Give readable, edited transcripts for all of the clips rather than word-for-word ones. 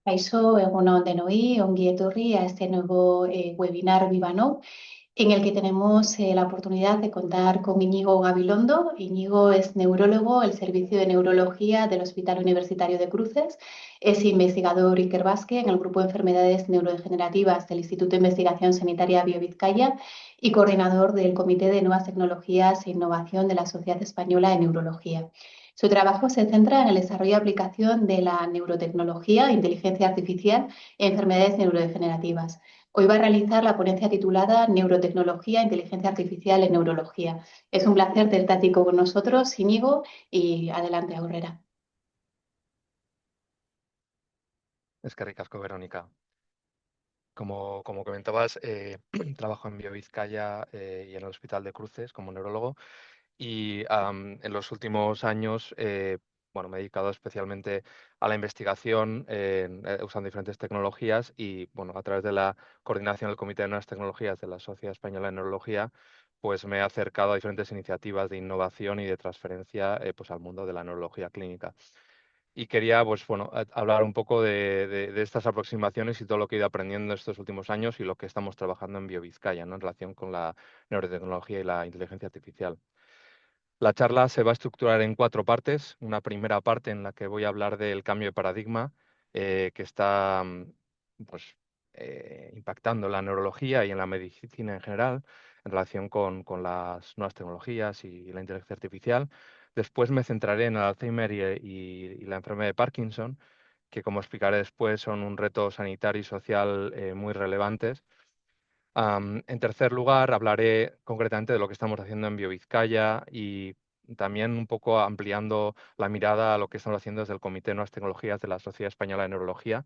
Kaixo, egun on denoi, ongi etorri a este nuevo webinar Vivano, en el que tenemos la oportunidad de contar con Íñigo Gabilondo. Íñigo es neurólogo, el Servicio de Neurología del Hospital Universitario de Cruces, es investigador Ikerbasque en el Grupo de Enfermedades Neurodegenerativas del Instituto de Investigación Sanitaria BioVizcaya y coordinador del Comité de Nuevas Tecnologías e Innovación de la Sociedad Española de Neurología. Su trabajo se centra en el desarrollo y aplicación de la neurotecnología e inteligencia artificial en enfermedades neurodegenerativas. Hoy va a realizar la ponencia titulada Neurotecnología e Inteligencia Artificial en Neurología. Es un placer tenerte aquí con nosotros, Íñigo, y adelante, Aurrera. Es que ricasco, Verónica. Como comentabas, trabajo en BioVizcaya y en el Hospital de Cruces como neurólogo y en los últimos años bueno, me he dedicado especialmente a la investigación usando diferentes tecnologías y bueno, a través de la coordinación del Comité de Nuevas Tecnologías de la Sociedad Española de Neurología, pues me he acercado a diferentes iniciativas de innovación y de transferencia pues al mundo de la neurología clínica. Y quería, pues bueno, hablar un poco de estas aproximaciones y todo lo que he ido aprendiendo estos últimos años y lo que estamos trabajando en BioVizcaya, ¿no? En relación con la neurotecnología y la inteligencia artificial. La charla se va a estructurar en cuatro partes. Una primera parte en la que voy a hablar del cambio de paradigma que está pues, impactando en la neurología y en la medicina en general en relación con las nuevas tecnologías y la inteligencia artificial. Después me centraré en el Alzheimer y la enfermedad de Parkinson, que como explicaré después son un reto sanitario y social muy relevantes. En tercer lugar, hablaré concretamente de lo que estamos haciendo en BioVizcaya y también un poco ampliando la mirada a lo que estamos haciendo desde el Comité de Nuevas Tecnologías de la Sociedad Española de Neurología.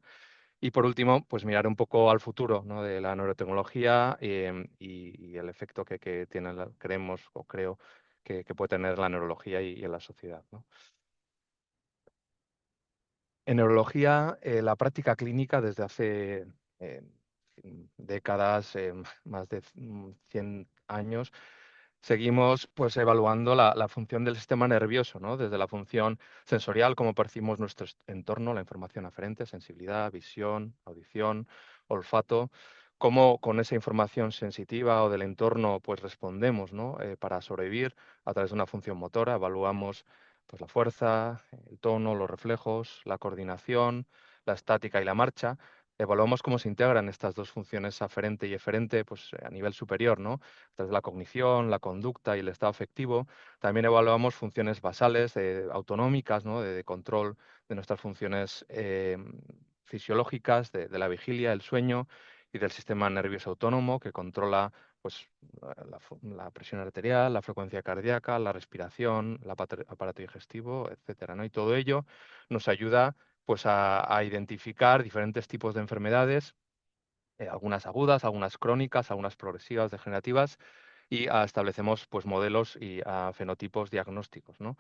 Y por último, pues mirar un poco al futuro, ¿no? De la neurotecnología y el efecto que tiene, creemos o creo que puede tener la neurología y en la sociedad, ¿no? En neurología, la práctica clínica desde hace eh, décadas, más de 100 años, seguimos pues evaluando la función del sistema nervioso, ¿no? Desde la función sensorial, cómo percibimos nuestro entorno, la información aferente, sensibilidad, visión, audición, olfato, cómo con esa información sensitiva o del entorno pues respondemos, ¿no? Para sobrevivir a través de una función motora, evaluamos pues la fuerza, el tono, los reflejos, la coordinación, la estática y la marcha. Evaluamos cómo se integran estas dos funciones aferente y eferente pues, a nivel superior, ¿no? A través de la cognición, la conducta y el estado afectivo. También evaluamos funciones basales, autonómicas, ¿no? De control de nuestras funciones fisiológicas, de la vigilia, el sueño y del sistema nervioso autónomo que controla pues, la presión arterial, la frecuencia cardíaca, la respiración, el aparato digestivo, etcétera, ¿no? Y todo ello nos ayuda pues, a identificar diferentes tipos de enfermedades, algunas agudas, algunas crónicas, algunas progresivas, degenerativas, y establecemos pues, modelos y fenotipos diagnósticos, ¿no?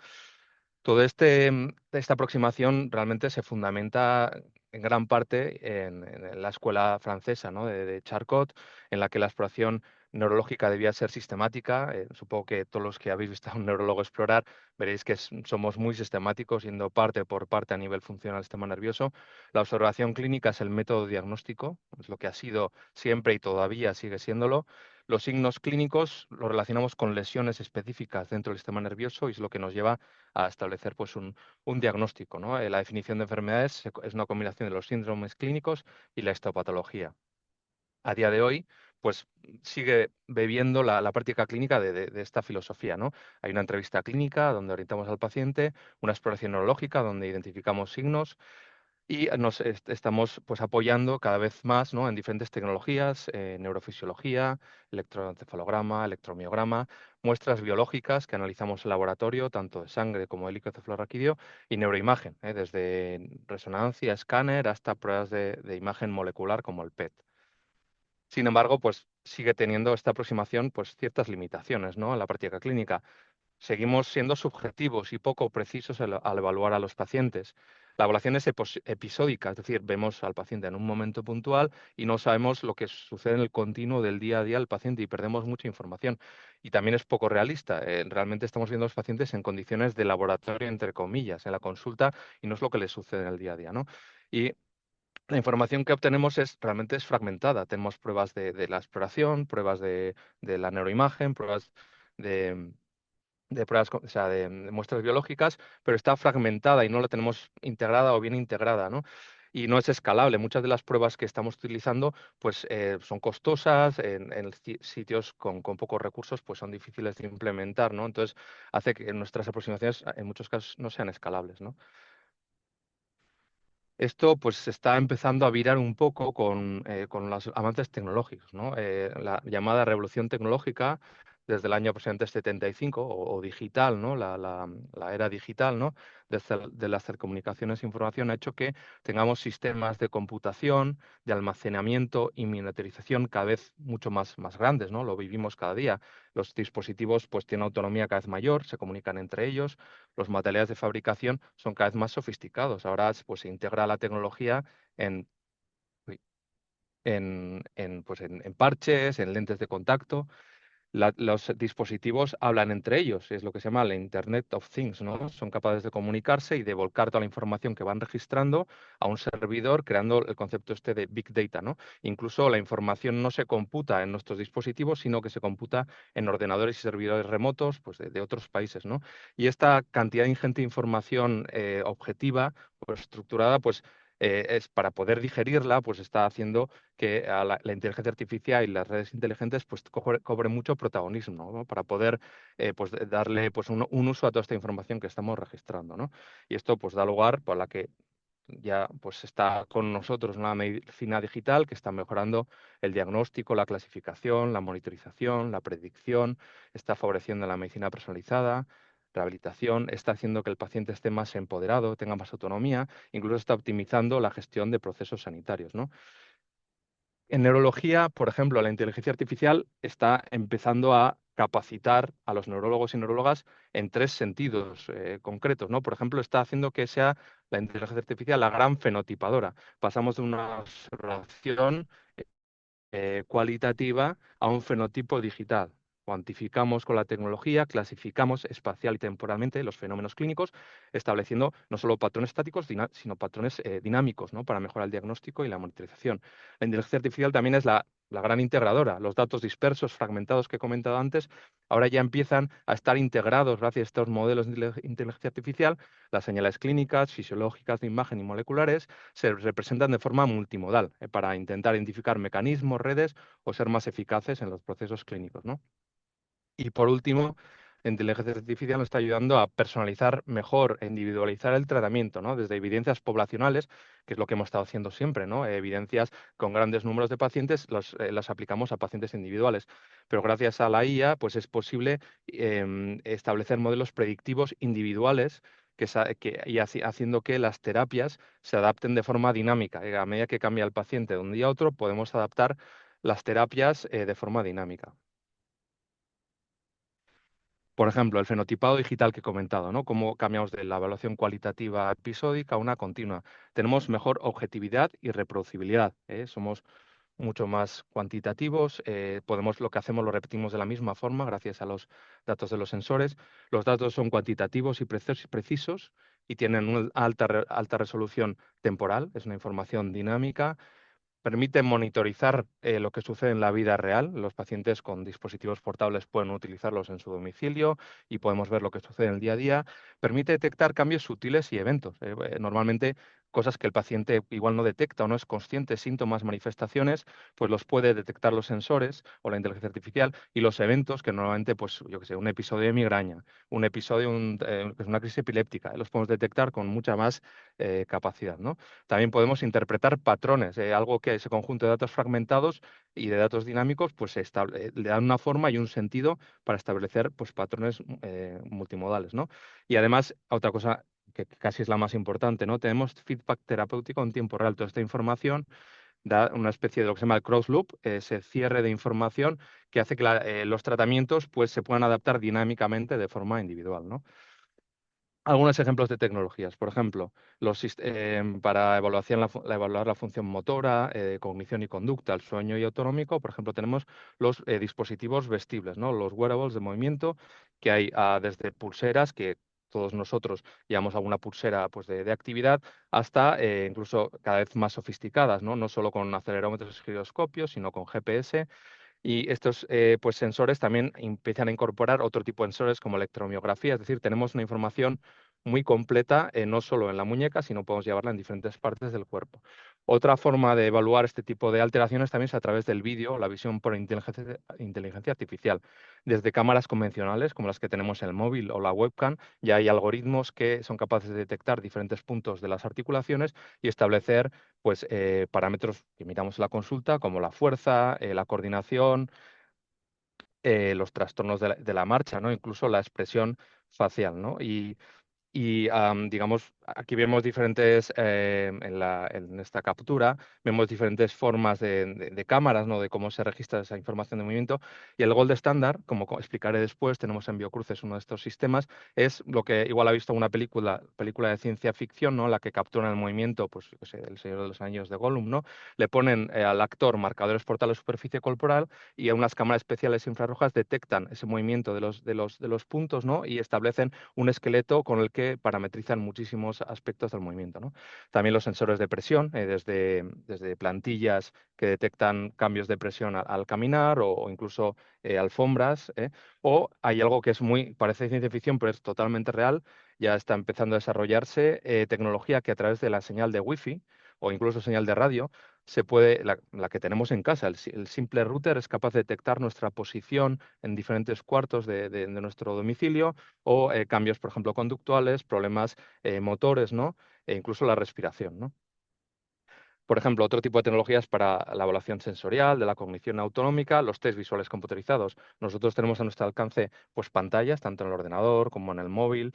Todo esta aproximación realmente se fundamenta en gran parte en la escuela francesa, ¿no? de Charcot, en la que la exploración neurológica debía ser sistemática. Supongo que todos los que habéis visto a un neurólogo explorar veréis que somos muy sistemáticos, yendo parte por parte a nivel funcional del sistema nervioso. La observación clínica es el método diagnóstico, es lo que ha sido siempre y todavía sigue siéndolo. Los signos clínicos los relacionamos con lesiones específicas dentro del sistema nervioso y es lo que nos lleva a establecer pues, un diagnóstico, ¿no? La definición de enfermedades es una combinación de los síndromes clínicos y la histopatología. A día de hoy, pues sigue bebiendo la práctica clínica de esta filosofía, ¿no? Hay una entrevista clínica donde orientamos al paciente, una exploración neurológica donde identificamos signos, y nos estamos pues, apoyando cada vez más, ¿no? En diferentes tecnologías, neurofisiología, electroencefalograma, electromiograma, muestras biológicas que analizamos en laboratorio, tanto de sangre como de líquido cefalorraquídeo, y neuroimagen, desde resonancia, escáner, hasta pruebas de imagen molecular como el PET. Sin embargo, pues sigue teniendo esta aproximación pues, ciertas limitaciones, ¿no? En la práctica clínica. Seguimos siendo subjetivos y poco precisos al evaluar a los pacientes. La evaluación es episódica, es decir, vemos al paciente en un momento puntual y no sabemos lo que sucede en el continuo del día a día del paciente y perdemos mucha información. Y también es poco realista. Realmente estamos viendo a los pacientes en condiciones de laboratorio, entre comillas, en la consulta y no es lo que les sucede en el día a día, ¿no? Y la información que obtenemos realmente es fragmentada. Tenemos pruebas de la exploración, pruebas de la neuroimagen, pruebas de, de pruebas, o sea, de muestras biológicas, pero está fragmentada y no la tenemos integrada o bien integrada, ¿no? Y no es escalable. Muchas de las pruebas que estamos utilizando, pues, son costosas, en sitios con pocos recursos, pues son difíciles de implementar, ¿no? Entonces, hace que nuestras aproximaciones, en muchos casos, no sean escalables, ¿no? Esto pues se está empezando a virar un poco con los avances tecnológicos, ¿no? La llamada revolución tecnológica desde el año aproximadamente 75 o digital, ¿no? La era digital, ¿no? De las telecomunicaciones e información ha hecho que tengamos sistemas de computación, de almacenamiento y miniaturización cada vez mucho más grandes, ¿no? Lo vivimos cada día. Los dispositivos pues tienen autonomía cada vez mayor, se comunican entre ellos, los materiales de fabricación son cada vez más sofisticados. Ahora pues, se integra la tecnología en, uy, en parches, en lentes de contacto. Los dispositivos hablan entre ellos, es lo que se llama la Internet of Things, ¿no? Son capaces de comunicarse y de volcar toda la información que van registrando a un servidor, creando el concepto este de Big Data, ¿no? Incluso la información no se computa en nuestros dispositivos, sino que se computa en ordenadores y servidores remotos, pues, de otros países, ¿no? Y esta cantidad ingente de información objetiva, pues, estructurada, pues, es para poder digerirla, pues está haciendo que a la inteligencia artificial y las redes inteligentes pues cobren mucho protagonismo, ¿no? Para poder pues darle pues un uso a toda esta información que estamos registrando, ¿no? Y esto pues da lugar por la que ya pues está con nosotros una medicina digital que está mejorando el diagnóstico, la clasificación, la monitorización, la predicción, está favoreciendo la medicina personalizada, rehabilitación, está haciendo que el paciente esté más empoderado, tenga más autonomía, incluso está optimizando la gestión de procesos sanitarios, ¿no? En neurología, por ejemplo, la inteligencia artificial está empezando a capacitar a los neurólogos y neurólogas en tres sentidos concretos, ¿no? Por ejemplo, está haciendo que sea la inteligencia artificial la gran fenotipadora. Pasamos de una observación cualitativa a un fenotipo digital. Cuantificamos con la tecnología, clasificamos espacial y temporalmente los fenómenos clínicos, estableciendo no solo patrones estáticos, sino patrones dinámicos, ¿no? Para mejorar el diagnóstico y la monitorización. La inteligencia artificial también es la gran integradora. Los datos dispersos, fragmentados que he comentado antes, ahora ya empiezan a estar integrados gracias a estos modelos de inteligencia artificial. Las señales clínicas, fisiológicas de imagen y moleculares se representan de forma multimodal para intentar identificar mecanismos, redes o ser más eficaces en los procesos clínicos, ¿no? Y por último, la inteligencia artificial nos está ayudando a personalizar mejor, a individualizar el tratamiento, ¿no? Desde evidencias poblacionales, que es lo que hemos estado haciendo siempre, ¿no? Evidencias con grandes números de pacientes, las aplicamos a pacientes individuales. Pero gracias a la IA, pues es posible establecer modelos predictivos individuales haciendo que las terapias se adapten de forma dinámica. A medida que cambia el paciente de un día a otro, podemos adaptar las terapias de forma dinámica. Por ejemplo, el fenotipado digital que he comentado, ¿no? Cómo cambiamos de la evaluación cualitativa episódica a una continua. Tenemos mejor objetividad y reproducibilidad, ¿eh? Somos mucho más cuantitativos, lo que hacemos lo repetimos de la misma forma gracias a los datos de los sensores. Los datos son cuantitativos y precisos y tienen una alta resolución temporal, es una información dinámica. Permite monitorizar lo que sucede en la vida real. Los pacientes con dispositivos portables pueden utilizarlos en su domicilio y podemos ver lo que sucede en el día a día. Permite detectar cambios sutiles y eventos. Normalmente cosas que el paciente igual no detecta o no es consciente, síntomas, manifestaciones, pues los puede detectar los sensores o la inteligencia artificial y los eventos que normalmente, pues yo que sé, un episodio de migraña, un episodio, que es una crisis epiléptica, los podemos detectar con mucha más capacidad, ¿no? También podemos interpretar patrones, algo que ese conjunto de datos fragmentados y de datos dinámicos pues le dan una forma y un sentido para establecer pues, patrones multimodales, ¿no? Y además, otra cosa que casi es la más importante, ¿no? Tenemos feedback terapéutico en tiempo real. Toda esta información da una especie de lo que se llama el cross loop, ese cierre de información que hace que los tratamientos pues, se puedan adaptar dinámicamente de forma individual, ¿no? Algunos ejemplos de tecnologías, por ejemplo, para evaluar la función motora, cognición y conducta, el sueño y autonómico, por ejemplo, tenemos los dispositivos vestibles, ¿no? Los wearables de movimiento, que hay desde pulseras que todos nosotros llevamos alguna pulsera pues, de actividad, hasta incluso cada vez más sofisticadas, ¿no? No solo con acelerómetros y giroscopios, sino con GPS. Y estos pues, sensores también empiezan a incorporar otro tipo de sensores como electromiografía, es decir, tenemos una información muy completa, no solo en la muñeca, sino podemos llevarla en diferentes partes del cuerpo. Otra forma de evaluar este tipo de alteraciones también es a través del vídeo, la visión por inteligencia artificial. Desde cámaras convencionales, como las que tenemos en el móvil o la webcam, ya hay algoritmos que son capaces de detectar diferentes puntos de las articulaciones y establecer pues, parámetros que miramos en la consulta, como la fuerza, la coordinación, los trastornos de la marcha, ¿no? Incluso la expresión facial, ¿no? Digamos, aquí vemos diferentes, en esta captura, vemos diferentes formas de cámaras, ¿no? De cómo se registra esa información de movimiento. Y el gold estándar, como explicaré después, tenemos en Biocruces uno de estos sistemas, es lo que igual ha visto una película de ciencia ficción, ¿no? La que captura el movimiento, pues, yo qué sé, El Señor de los Anillos de Gollum, ¿no? Le ponen al actor marcadores por toda la superficie corporal y unas cámaras especiales infrarrojas detectan ese movimiento de los puntos, ¿no? Y establecen un esqueleto con el que parametrizan muchísimos aspectos del movimiento, ¿no? También los sensores de presión, desde plantillas que detectan cambios de presión al caminar o incluso alfombras. O hay algo que es parece ciencia ficción, pero es totalmente real. Ya está empezando a desarrollarse tecnología que a través de la señal de Wi-Fi o incluso señal de radio la que tenemos en casa, el simple router es capaz de detectar nuestra posición en diferentes cuartos de nuestro domicilio o cambios, por ejemplo, conductuales, problemas motores, ¿no? E incluso la respiración, ¿no? Por ejemplo, otro tipo de tecnologías para la evaluación sensorial, de la cognición autonómica, los test visuales computarizados. Nosotros tenemos a nuestro alcance pues, pantallas, tanto en el ordenador como en el móvil,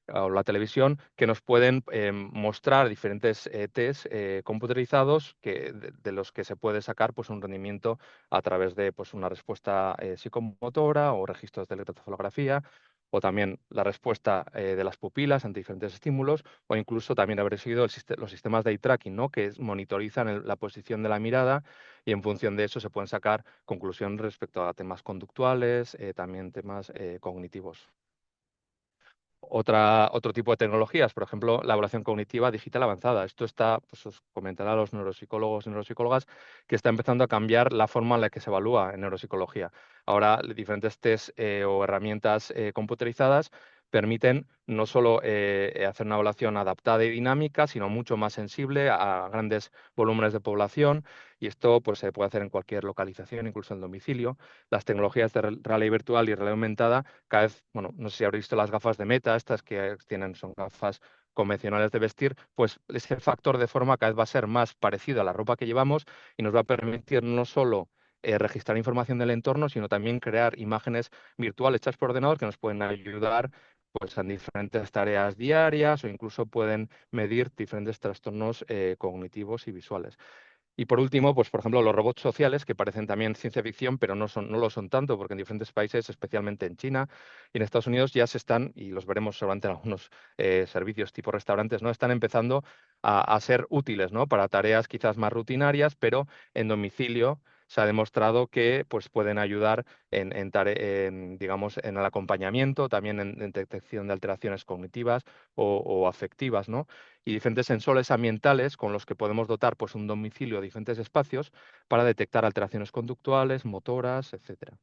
o la televisión, que nos pueden mostrar diferentes test computarizados de los que se puede sacar pues, un rendimiento a través de pues, una respuesta psicomotora o registros de electroencefalografía, o también la respuesta de las pupilas ante diferentes estímulos, o incluso también haber seguido los sistemas de eye tracking, ¿no? Que monitorizan la posición de la mirada y en función de eso se pueden sacar conclusiones respecto a temas conductuales, también temas cognitivos. Otro tipo de tecnologías, por ejemplo, la evaluación cognitiva digital avanzada. Esto está, pues os comentará a los neuropsicólogos y neuropsicólogas, que está empezando a cambiar la forma en la que se evalúa en neuropsicología. Ahora, diferentes test o herramientas computarizadas permiten no solo hacer una evaluación adaptada y dinámica, sino mucho más sensible a grandes volúmenes de población. Y esto pues, se puede hacer en cualquier localización, incluso en domicilio. Las tecnologías de realidad virtual y realidad aumentada cada vez, bueno, no sé si habréis visto las gafas de Meta, estas que son gafas convencionales de vestir, pues ese factor de forma cada vez va a ser más parecido a la ropa que llevamos y nos va a permitir no solo registrar información del entorno, sino también crear imágenes virtuales hechas por ordenador que nos pueden ayudar pues, en diferentes tareas diarias o incluso pueden medir diferentes trastornos cognitivos y visuales. Y por último, pues por ejemplo, los robots sociales, que parecen también ciencia ficción, pero no lo son tanto, porque en diferentes países, especialmente en China y en Estados Unidos, ya se están, y los veremos seguramente en algunos servicios tipo restaurantes, ¿no? Están empezando a ser útiles, ¿no? Para tareas quizás más rutinarias, pero en domicilio se ha demostrado que pues, pueden ayudar digamos, en el acompañamiento, también en detección de alteraciones cognitivas o afectivas, ¿no? Y diferentes sensores ambientales con los que podemos dotar pues, un domicilio de diferentes espacios para detectar alteraciones conductuales, motoras, etcétera.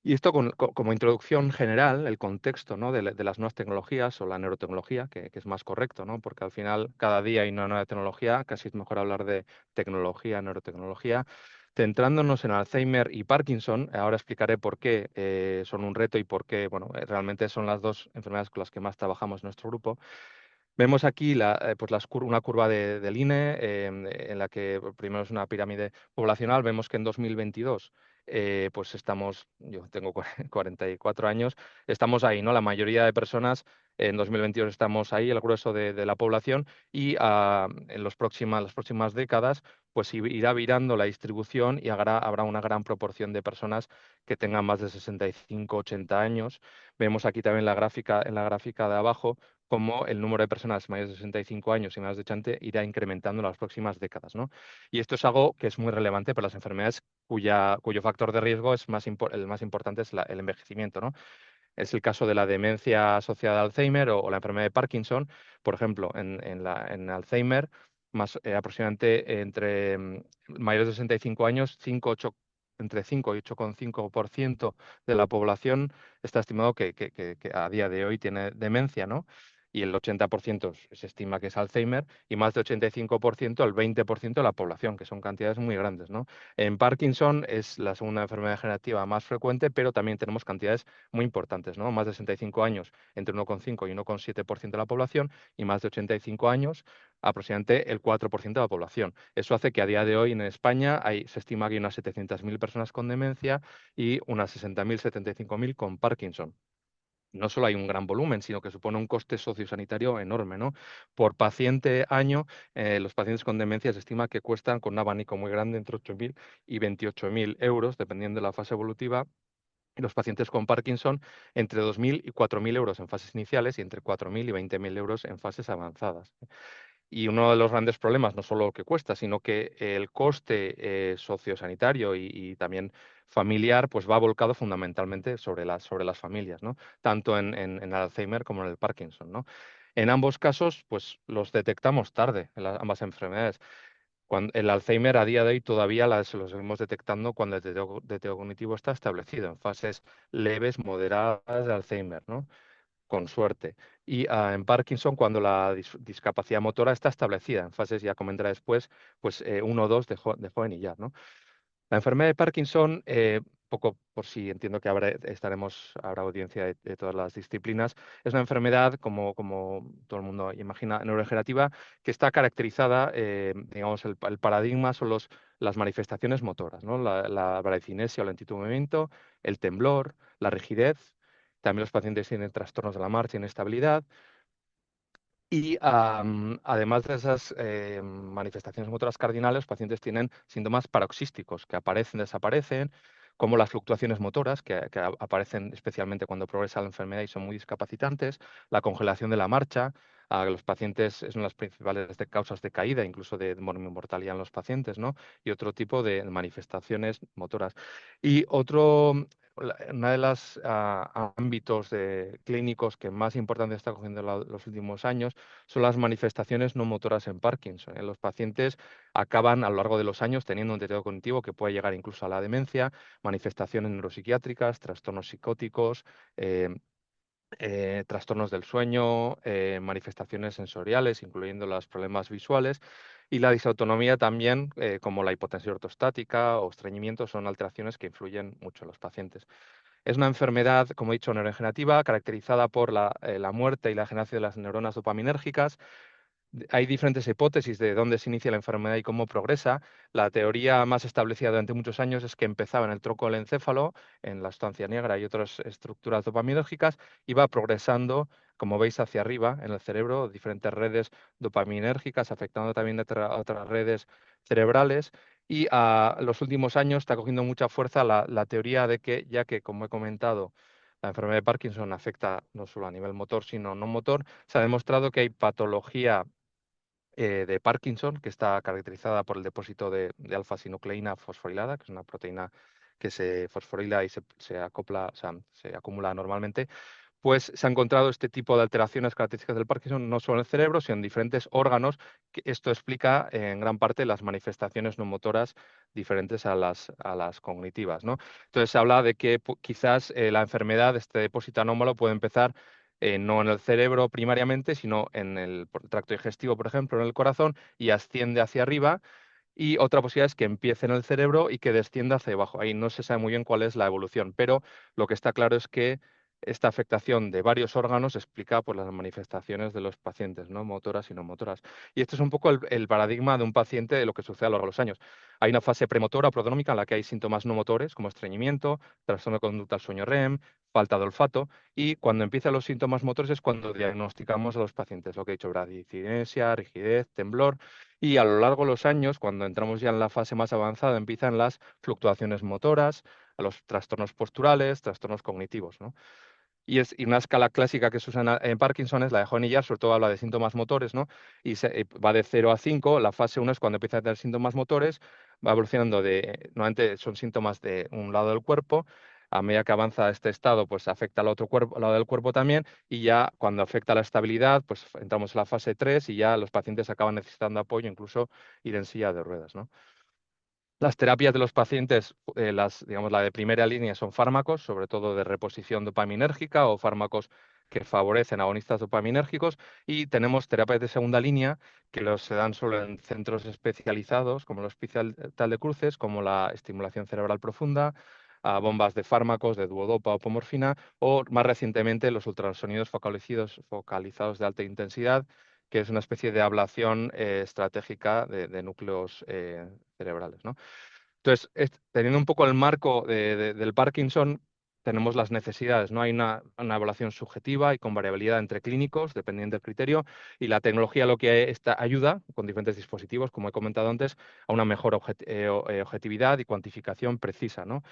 Y esto como introducción general, el contexto, ¿no? de las nuevas tecnologías o la neurotecnología, que es más correcto, ¿no? Porque al final cada día hay una nueva tecnología, casi es mejor hablar de tecnología, neurotecnología. Centrándonos en Alzheimer y Parkinson, ahora explicaré por qué son un reto y por qué, bueno, realmente son las dos enfermedades con las que más trabajamos en nuestro grupo. Vemos aquí pues una curva del INE en la que primero es una pirámide poblacional. Vemos que en 2022 pues yo tengo 44 años, estamos ahí, ¿no? La mayoría de personas en 2022 estamos ahí, el grueso de la población, y en las próximas décadas pues irá virando la distribución y habrá una gran proporción de personas que tengan más de 65, 80 años. Vemos aquí también en la gráfica de abajo cómo el número de personas mayores de 65 años y más de 80 irá incrementando en las próximas décadas, ¿no? Y esto es algo que es muy relevante para las enfermedades cuyo factor de riesgo es el más importante es el envejecimiento, ¿no? Es el caso de la demencia asociada a Alzheimer o la enfermedad de Parkinson. Por ejemplo, en Alzheimer, aproximadamente entre mayores de 65 años, entre 5 y 8,5% de la población está estimado que a día de hoy tiene demencia, ¿no? Y el 80% se estima que es Alzheimer, y más de 85%, el 20% de la población, que son cantidades muy grandes, ¿no? En Parkinson es la segunda enfermedad degenerativa más frecuente, pero también tenemos cantidades muy importantes, ¿no? Más de 65 años, entre 1,5 y 1,7% de la población, y más de 85 años, aproximadamente el 4% de la población. Eso hace que a día de hoy en España se estima que hay unas 700.000 personas con demencia y unas 60.000, 75.000 con Parkinson. No solo hay un gran volumen, sino que supone un coste sociosanitario enorme, ¿no? Por paciente año, los pacientes con demencia se estima que cuestan, con un abanico muy grande, entre 8.000 y 28.000 euros, dependiendo de la fase evolutiva. Y los pacientes con Parkinson, entre 2.000 y 4.000 euros en fases iniciales y entre 4.000 y 20.000 euros en fases avanzadas. Y uno de los grandes problemas, no solo lo que cuesta, sino que el coste sociosanitario y también familiar, pues va volcado fundamentalmente sobre las familias, ¿no? Tanto en el Alzheimer como en el Parkinson, ¿no? En ambos casos, pues los detectamos tarde, ambas enfermedades. El Alzheimer a día de hoy todavía lo seguimos detectando cuando el deterioro cognitivo está establecido, en fases leves, moderadas de Alzheimer, ¿no? Con suerte. Y en Parkinson, cuando la discapacidad motora está establecida, en fases, ya comentaré después, pues 1 o 2 de joven y ya, ¿no? La enfermedad de Parkinson, poco por si entiendo que habrá audiencia de todas las disciplinas, es una enfermedad, como todo el mundo imagina, neurodegenerativa, que está caracterizada, digamos, el paradigma son las manifestaciones motoras, ¿no? La bradicinesia o lentitud de movimiento, el temblor, la rigidez. También los pacientes tienen trastornos de la marcha, inestabilidad. Y además de esas manifestaciones motoras cardinales, los pacientes tienen síntomas paroxísticos que aparecen, desaparecen, como las fluctuaciones motoras, que aparecen especialmente cuando progresa la enfermedad y son muy discapacitantes, la congelación de la marcha. Los pacientes es una de las principales causas de caída, incluso de mortalidad en los pacientes, ¿no? Y otro tipo de manifestaciones motoras. Y una de los ámbitos clínicos que más importancia está cogiendo los últimos años son las manifestaciones no motoras en Parkinson. Los pacientes acaban a lo largo de los años teniendo un deterioro cognitivo que puede llegar incluso a la demencia, manifestaciones neuropsiquiátricas, trastornos psicóticos, eh, trastornos del sueño, manifestaciones sensoriales, incluyendo los problemas visuales, y la disautonomía también, como la hipotensión ortostática o estreñimiento, son alteraciones que influyen mucho en los pacientes. Es una enfermedad, como he dicho, neurodegenerativa, caracterizada por la muerte y la generación de las neuronas dopaminérgicas. Hay diferentes hipótesis de dónde se inicia la enfermedad y cómo progresa. La teoría más establecida durante muchos años es que empezaba en el tronco del encéfalo, en la sustancia negra y otras estructuras dopaminérgicas, y va progresando, como veis, hacia arriba en el cerebro, diferentes redes dopaminérgicas, afectando también a otras redes cerebrales. Y a los últimos años está cogiendo mucha fuerza la teoría de que, ya que, como he comentado, la enfermedad de Parkinson afecta no solo a nivel motor, sino no motor, se ha demostrado que hay patología de Parkinson, que está caracterizada por el depósito de alfa-sinucleína fosforilada, que es una proteína que se fosforila y se acopla, o sea, se acumula normalmente. Pues se ha encontrado este tipo de alteraciones características del Parkinson no solo en el cerebro, sino en diferentes órganos, que esto explica en gran parte las manifestaciones no motoras diferentes a las cognitivas, ¿no? Entonces se habla de que quizás la enfermedad, este depósito anómalo, puede empezar no en el cerebro primariamente, sino en el tracto digestivo, por ejemplo, en el corazón, y asciende hacia arriba. Y otra posibilidad es que empiece en el cerebro y que descienda hacia abajo. Ahí no se sabe muy bien cuál es la evolución, pero lo que está claro es que esta afectación de varios órganos explica pues, las manifestaciones de los pacientes, no motoras y no motoras. Y este es un poco el paradigma de un paciente de lo que sucede a lo largo de los años. Hay una fase premotora o prodrómica en la que hay síntomas no motores, como estreñimiento, trastorno de conducta al sueño REM, falta de olfato, y cuando empiezan los síntomas motores es cuando diagnosticamos a los pacientes, lo que he dicho, bradicinesia, rigidez, temblor, y a lo largo de los años, cuando entramos ya en la fase más avanzada, empiezan las fluctuaciones motoras, a los trastornos posturales, trastornos cognitivos, ¿no? Y una escala clásica que se usa en Parkinson es la de Hoehn-Yahr, sobre todo habla de síntomas motores, ¿no? Va de 0 a 5. La fase 1 es cuando empieza a tener síntomas motores, va evolucionando normalmente son síntomas de un lado del cuerpo. a medida que avanza este estado, pues afecta al otro cuerpo, al lado del cuerpo también, y ya cuando afecta la estabilidad, pues entramos en la fase 3 y ya los pacientes acaban necesitando apoyo, incluso ir en silla de ruedas, ¿no? Las terapias de los pacientes, digamos, la de primera línea son fármacos, sobre todo de reposición dopaminérgica o fármacos que favorecen agonistas dopaminérgicos, y tenemos terapias de segunda línea que se dan solo en centros especializados, como el Hospital de Cruces, como la estimulación cerebral profunda, a bombas de fármacos de duodopa o pomorfina, o más recientemente los ultrasonidos focalizados de alta intensidad, que es una especie de ablación estratégica de núcleos cerebrales, ¿no? Entonces, teniendo un poco el marco del Parkinson, tenemos las necesidades, ¿no? Hay una evaluación subjetiva y con variabilidad entre clínicos, dependiendo del criterio, y la tecnología lo que ayuda, con diferentes dispositivos, como he comentado antes, a una mejor objetividad y cuantificación precisa, ¿no?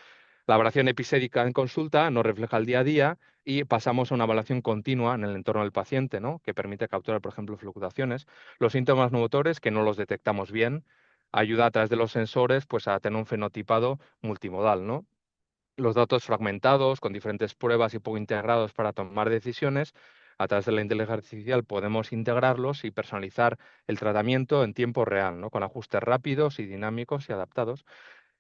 La evaluación episódica en consulta nos refleja el día a día y pasamos a una evaluación continua en el entorno del paciente, ¿no? Que permite capturar, por ejemplo, fluctuaciones. Los síntomas no motores, que no los detectamos bien, ayuda a través de los sensores pues, a tener un fenotipado multimodal, ¿no? Los datos fragmentados, con diferentes pruebas y poco integrados para tomar decisiones, a través de la inteligencia artificial podemos integrarlos y personalizar el tratamiento en tiempo real, ¿no? Con ajustes rápidos y dinámicos y adaptados.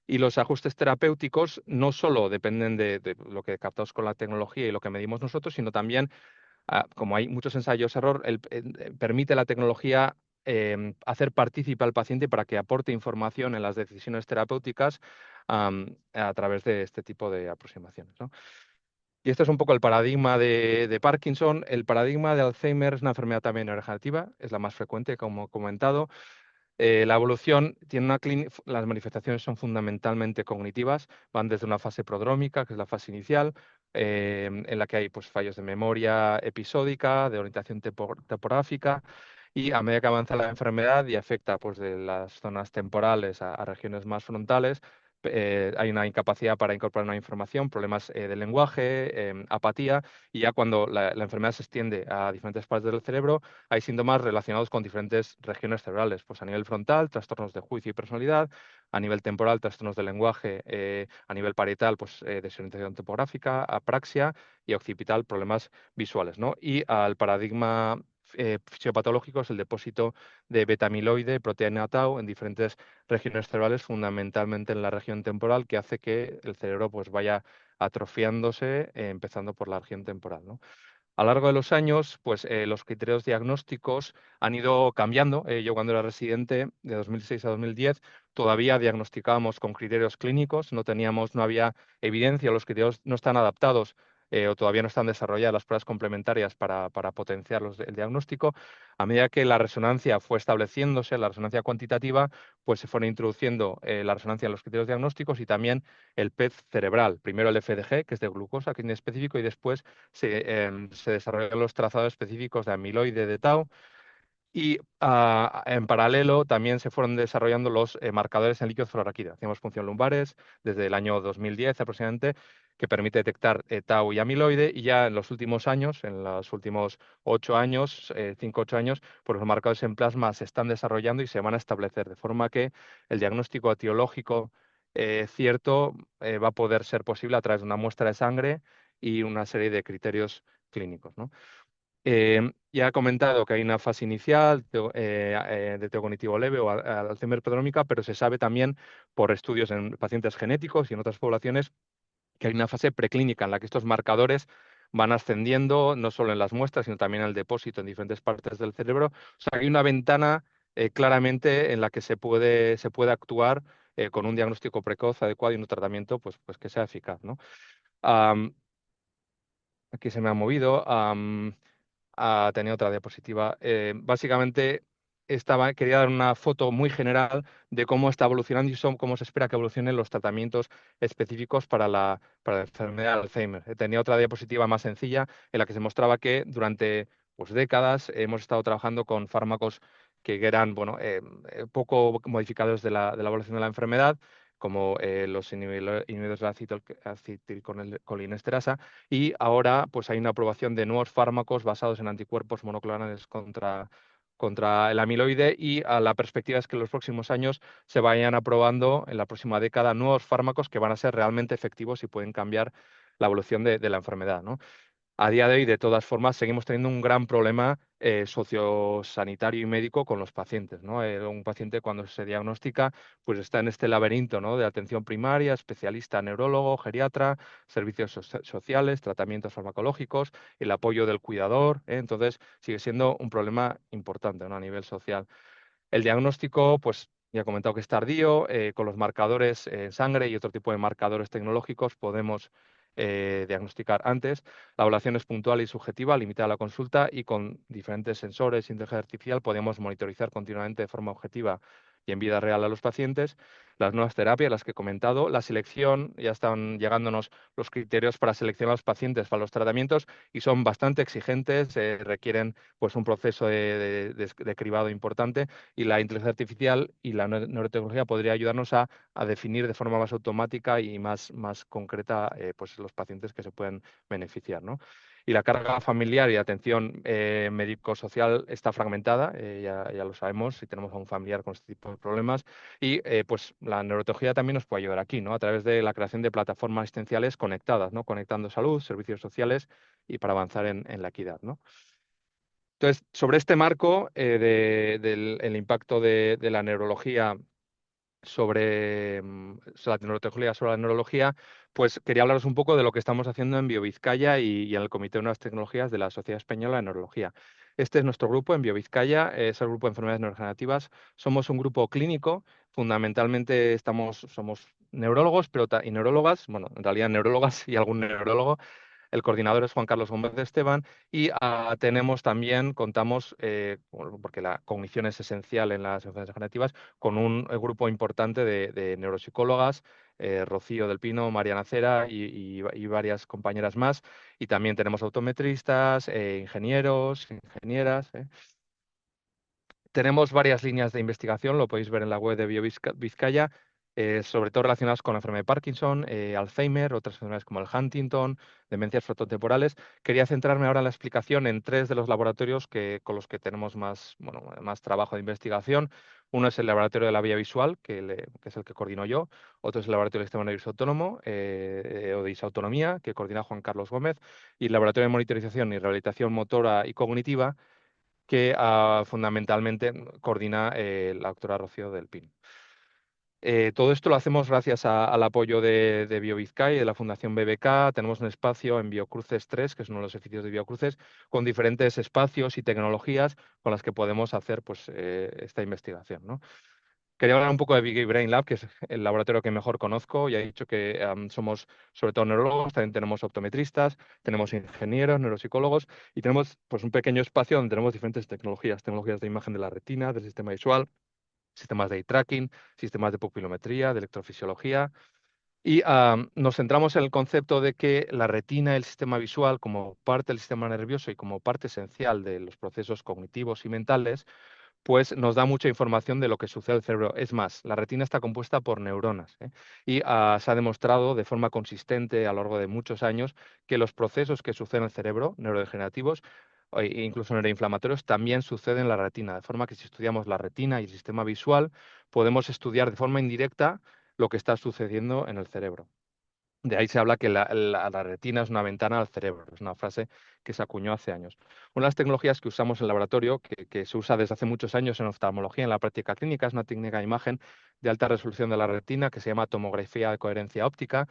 Y los ajustes terapéuticos no solo dependen de lo que captamos con la tecnología y lo que medimos nosotros, sino también, como hay muchos ensayos-error, permite la tecnología hacer partícipe al paciente para que aporte información en las decisiones terapéuticas a través de este tipo de aproximaciones, ¿no? Y este es un poco el paradigma de Parkinson. El paradigma de Alzheimer es una enfermedad también neurodegenerativa, es la más frecuente, como he comentado. La evolución tiene las manifestaciones son fundamentalmente cognitivas, van desde una fase prodrómica, que es la fase inicial, en la que hay pues, fallos de memoria episódica, de orientación topográfica, y a medida que avanza la enfermedad y afecta pues, de las zonas temporales a regiones más frontales, hay una incapacidad para incorporar una información, problemas de lenguaje, apatía, y ya cuando la enfermedad se extiende a diferentes partes del cerebro, hay síntomas relacionados con diferentes regiones cerebrales, pues a nivel frontal, trastornos de juicio y personalidad, a nivel temporal, trastornos del lenguaje, a nivel parietal, pues desorientación topográfica, apraxia, y occipital, problemas visuales, ¿no? Y al paradigma fisiopatológico es el depósito de beta-amiloide, proteína tau, en diferentes regiones cerebrales, fundamentalmente en la región temporal, que hace que el cerebro pues vaya atrofiándose, empezando por la región temporal, ¿no? A lo largo de los años, pues los criterios diagnósticos han ido cambiando. Yo cuando era residente, de 2006 a 2010, todavía diagnosticábamos con criterios clínicos, no había evidencia, los criterios no están adaptados o todavía no están desarrolladas las pruebas complementarias para potenciar el diagnóstico. A medida que la resonancia fue estableciéndose, la resonancia cuantitativa, pues se fueron introduciendo la resonancia en los criterios diagnósticos y también el PET cerebral. Primero el FDG, que es de glucosa, que es específico, y después se desarrollan los trazados específicos de amiloide, de tau, y en paralelo también se fueron desarrollando los marcadores en líquido fluorraquídeo. Hacíamos función lumbares desde el año 2010 aproximadamente, que permite detectar tau y amiloide, y ya en los últimos años, en los últimos 8 años, 5 8 años, pues los marcadores en plasma se están desarrollando y se van a establecer, de forma que el diagnóstico etiológico cierto va a poder ser posible a través de una muestra de sangre y una serie de criterios clínicos, ¿no? Ya he comentado que hay una fase inicial de teo cognitivo leve o Alzheimer prodrómica, pero se sabe también por estudios en pacientes genéticos y en otras poblaciones que hay una fase preclínica en la que estos marcadores van ascendiendo no solo en las muestras, sino también en el depósito en diferentes partes del cerebro. O sea, hay una ventana claramente en la que se puede actuar con un diagnóstico precoz adecuado y un tratamiento pues que sea eficaz, ¿no? Am, Aquí se me ha movido. Tenía otra diapositiva. Básicamente quería dar una foto muy general de cómo está evolucionando y cómo se espera que evolucionen los tratamientos específicos para la enfermedad de Alzheimer. Tenía otra diapositiva más sencilla en la que se mostraba que durante pues, décadas hemos estado trabajando con fármacos que eran bueno, poco modificados de la evolución de la enfermedad, como los inhibidores de la acetilcolinesterasa, y ahora pues hay una aprobación de nuevos fármacos basados en anticuerpos monoclonales contra contra el amiloide y la perspectiva es que en los próximos años se vayan aprobando en la próxima década nuevos fármacos que van a ser realmente efectivos y pueden cambiar la evolución de la enfermedad, ¿no? A día de hoy, de todas formas, seguimos teniendo un gran problema sociosanitario y médico con los pacientes, ¿no? Un paciente cuando se diagnostica, pues está en este laberinto, ¿no? De atención primaria, especialista neurólogo, geriatra, servicios sociales, tratamientos farmacológicos, el apoyo del cuidador, ¿eh? Entonces, sigue siendo un problema importante, ¿no? A nivel social. El diagnóstico, pues ya he comentado que es tardío, con los marcadores en sangre y otro tipo de marcadores tecnológicos podemos diagnosticar antes. La evaluación es puntual y subjetiva, limitada a la consulta y con diferentes sensores, inteligencia artificial, podemos monitorizar continuamente de forma objetiva y en vida real a los pacientes. Las nuevas terapias, las que he comentado, la selección, ya están llegándonos los criterios para seleccionar a los pacientes para los tratamientos y son bastante exigentes, requieren pues un proceso de cribado importante y la inteligencia artificial y la neurotecnología podría ayudarnos a definir de forma más automática y más concreta pues los pacientes que se pueden beneficiar, ¿no? Y la carga familiar y atención médico-social está fragmentada, ya lo sabemos, si tenemos a un familiar con este tipo de problemas. Y pues la neurotecnología también nos puede ayudar aquí, ¿no? A través de la creación de plataformas asistenciales conectadas, ¿no? Conectando salud, servicios sociales y para avanzar en la equidad, ¿no? Entonces, sobre este marco del el impacto de la neurología sobre la neurotecnología, sobre la neurología, pues quería hablaros un poco de lo que estamos haciendo en BioVizcaya y en el Comité de Nuevas Tecnologías de la Sociedad Española de Neurología. Este es nuestro grupo en BioVizcaya, es el grupo de enfermedades neurodegenerativas. Somos un grupo clínico, fundamentalmente somos neurólogos y neurólogas, bueno, en realidad neurólogas y algún neurólogo. El coordinador es Juan Carlos Gómez de Esteban y contamos, bueno, porque la cognición es esencial en las enfermedades degenerativas, con un grupo importante de neuropsicólogas, Rocío del Pino, Mariana Cera y varias compañeras más. Y también tenemos autometristas, ingenieros, ingenieras. Tenemos varias líneas de investigación, lo podéis ver en la web de BioVizcaya, sobre todo relacionadas con la enfermedad de Parkinson, Alzheimer, otras enfermedades como el Huntington, demencias frontotemporales. Quería centrarme ahora en la explicación en tres de los laboratorios con los que tenemos más trabajo de investigación. Uno es el laboratorio de la vía visual, que es el que coordino yo. Otro es el laboratorio del sistema nervioso autónomo o de disautonomía, que coordina Juan Carlos Gómez. Y el laboratorio de monitorización y rehabilitación motora y cognitiva, que fundamentalmente coordina la doctora Rocío del Pin. Todo esto lo hacemos gracias al apoyo de BioVizcaya y de la Fundación BBK. Tenemos un espacio en Biocruces 3, que es uno de los edificios de Biocruces, con diferentes espacios y tecnologías con las que podemos hacer pues, esta investigación, ¿no? Quería hablar un poco de Big Brain Lab, que es el laboratorio que mejor conozco. Ya he dicho que somos sobre todo neurólogos, también tenemos optometristas, tenemos ingenieros, neuropsicólogos y tenemos pues, un pequeño espacio donde tenemos diferentes tecnologías de imagen de la retina, del sistema visual, sistemas de eye tracking, sistemas de pupilometría, de electrofisiología. Y nos centramos en el concepto de que la retina y el sistema visual, como parte del sistema nervioso y como parte esencial de los procesos cognitivos y mentales, pues nos da mucha información de lo que sucede en el cerebro. Es más, la retina está compuesta por neuronas, ¿eh? Y se ha demostrado de forma consistente a lo largo de muchos años que los procesos que suceden en el cerebro, neurodegenerativos e incluso neuroinflamatorios, también suceden en la retina. De forma que si estudiamos la retina y el sistema visual, podemos estudiar de forma indirecta lo que está sucediendo en el cerebro. De ahí se habla que la retina es una ventana al cerebro, es una frase que se acuñó hace años. Una de las tecnologías que usamos en el laboratorio, que se usa desde hace muchos años en oftalmología, en la práctica clínica, es una técnica de imagen de alta resolución de la retina que se llama tomografía de coherencia óptica.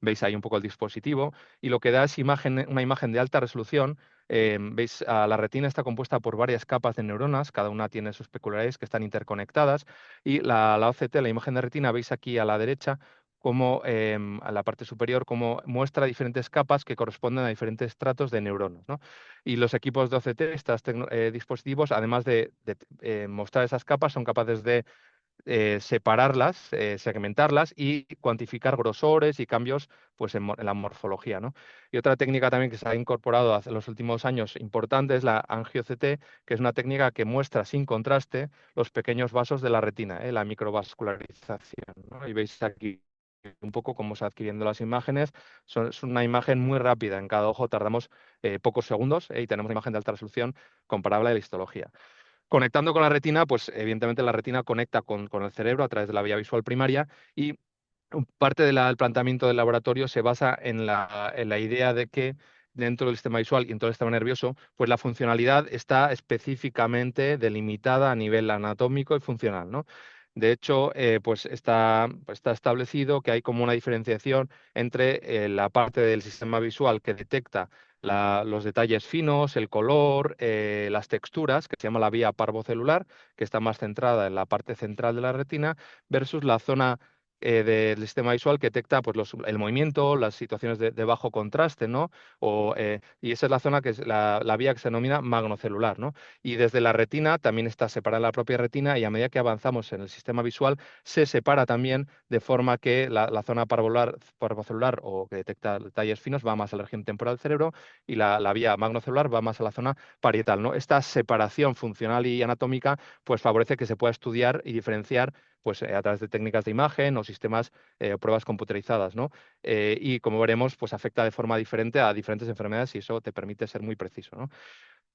Veis ahí un poco el dispositivo y lo que da es una imagen de alta resolución. Veis, la retina está compuesta por varias capas de neuronas, cada una tiene sus peculiaridades que están interconectadas y la OCT, la imagen de retina, veis aquí a la derecha como a la parte superior, como muestra diferentes capas que corresponden a diferentes estratos de neuronas, ¿no? Y los equipos de OCT, estos dispositivos, además de mostrar esas capas, son capaces de separarlas, segmentarlas y cuantificar grosores y cambios pues, en la morfología, ¿no? Y otra técnica también que se ha incorporado hace los últimos años importante es la angio-CT, que es una técnica que muestra sin contraste los pequeños vasos de la retina, la microvascularización, ¿no? Y veis aquí un poco cómo se adquiriendo las imágenes. Es una imagen muy rápida. En cada ojo tardamos pocos segundos y tenemos una imagen de alta resolución comparable a la histología. Conectando con la retina, pues evidentemente la retina conecta con el cerebro a través de la vía visual primaria y parte del planteamiento del laboratorio se basa en la idea de que dentro del sistema visual y en todo el sistema nervioso, pues la funcionalidad está específicamente delimitada a nivel anatómico y funcional, ¿no? De hecho, pues está establecido que hay como una diferenciación entre la parte del sistema visual que detecta los detalles finos, el color, las texturas, que se llama la vía parvocelular, que está más centrada en la parte central de la retina, versus la zona del sistema visual que detecta pues, el movimiento, las situaciones de bajo contraste, ¿no? Y esa es la zona que es la vía que se denomina magnocelular, ¿no? Y desde la retina también está separada la propia retina y a medida que avanzamos en el sistema visual se separa también de forma que la zona parvocelular o que detecta detalles finos va más a la región temporal del cerebro y la vía magnocelular va más a la zona parietal, ¿no? Esta separación funcional y anatómica pues favorece que se pueda estudiar y diferenciar pues a través de técnicas de imagen o sistemas o pruebas computerizadas, ¿no? Y como veremos, pues afecta de forma diferente a diferentes enfermedades y eso te permite ser muy preciso, ¿no?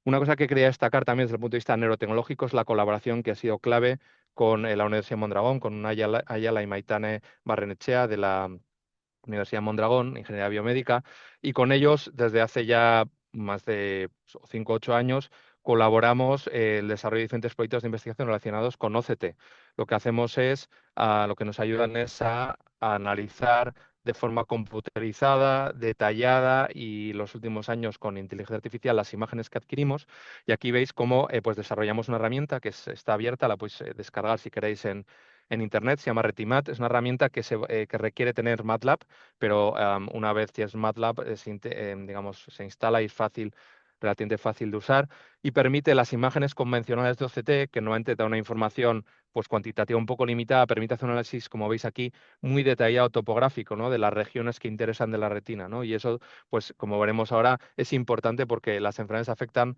Una cosa que quería destacar también desde el punto de vista neurotecnológico es la colaboración que ha sido clave con la Universidad de Mondragón, con Ayala y Maitane Barrenechea de la Universidad de Mondragón, Ingeniería Biomédica, y con ellos desde hace ya más de 5 o 8 años colaboramos en el desarrollo de diferentes proyectos de investigación relacionados con OCT. Lo que hacemos es, lo que nos ayudan es a analizar de forma computerizada, detallada y los últimos años con inteligencia artificial las imágenes que adquirimos. Y aquí veis cómo pues desarrollamos una herramienta que está abierta, la podéis descargar si queréis en Internet, se llama Retimat, es una herramienta que requiere tener MATLAB, pero una vez tienes MATLAB, digamos, se instala y es fácil, relativamente fácil de usar y permite las imágenes convencionales de OCT, que normalmente da una información pues cuantitativa un poco limitada, permite hacer un análisis, como veis aquí, muy detallado topográfico, ¿no? De las regiones que interesan de la retina, ¿no? Y eso, pues como veremos ahora, es importante porque las enfermedades afectan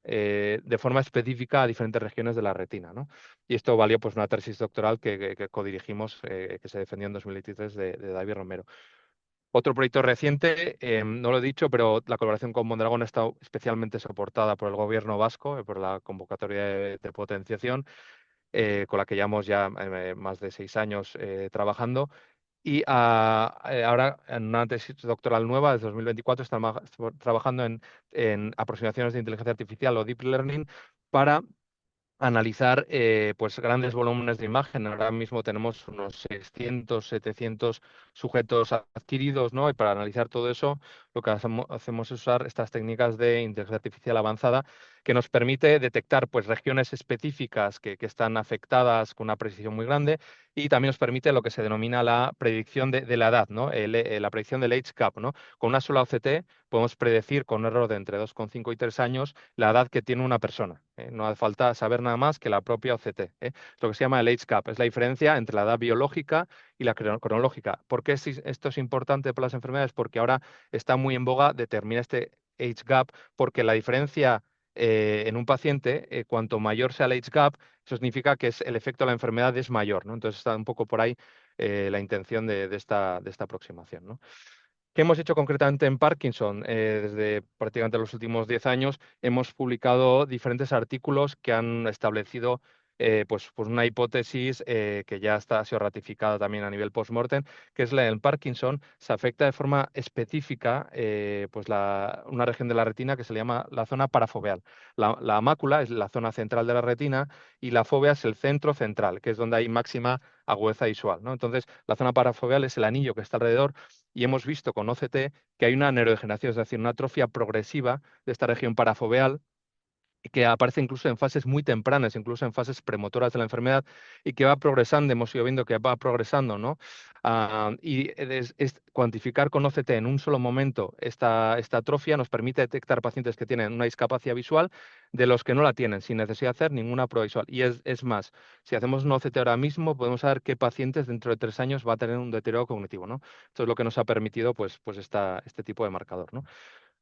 de forma específica a diferentes regiones de la retina, ¿no? Y esto valió pues una tesis doctoral que codirigimos, que se defendió en 2023 de David Romero. Otro proyecto reciente, no lo he dicho, pero la colaboración con Mondragón ha estado especialmente soportada por el gobierno vasco, por la convocatoria de potenciación, con la que llevamos ya más de 6 años trabajando. Y ahora, en una tesis doctoral nueva, desde 2024, estamos trabajando en aproximaciones de inteligencia artificial o deep learning para analizar pues grandes volúmenes de imagen. Ahora mismo tenemos unos 600, 700 sujetos adquiridos, ¿no? Y para analizar todo eso, lo que hacemos es usar estas técnicas de inteligencia artificial avanzada que nos permite detectar pues regiones específicas que están afectadas con una precisión muy grande y también nos permite lo que se denomina la predicción de la edad, ¿no? La predicción del age gap, ¿no? Con una sola OCT podemos predecir con un error de entre 2,5 y 3 años la edad que tiene una persona. No hace falta saber nada más que la propia OCT. Lo que se llama el age gap es la diferencia entre la edad biológica y la cronológica. ¿Por qué esto es importante para las enfermedades? Porque ahora está muy en boga determinar este age gap, porque la diferencia en un paciente, cuanto mayor sea el age gap, eso significa que el efecto de la enfermedad es mayor, ¿no? Entonces está un poco por ahí la intención de esta aproximación, ¿no? ¿Qué hemos hecho concretamente en Parkinson? Desde prácticamente los últimos 10 años hemos publicado diferentes artículos que han establecido pues una hipótesis que ya ha sido ratificada también a nivel post-mortem, que es la del Parkinson. Se afecta de forma específica pues una región de la retina que se le llama la zona parafoveal. La mácula es la zona central de la retina y la fovea es el centro central, que es donde hay máxima agudeza visual, ¿no? Entonces, la zona parafoveal es el anillo que está alrededor y hemos visto con OCT que hay una neurodegeneración, es decir, una atrofia progresiva de esta región parafoveal que aparece incluso en fases muy tempranas, incluso en fases premotoras de la enfermedad y que va progresando, hemos ido viendo que va progresando, ¿no? Y cuantificar con OCT en un solo momento esta atrofia nos permite detectar pacientes que tienen una discapacidad visual de los que no la tienen, sin necesidad de hacer ninguna prueba visual. Y es más, si hacemos un OCT ahora mismo, podemos saber qué pacientes dentro de 3 años va a tener un deterioro cognitivo, ¿no? Esto es lo que nos ha permitido pues este tipo de marcador, ¿no?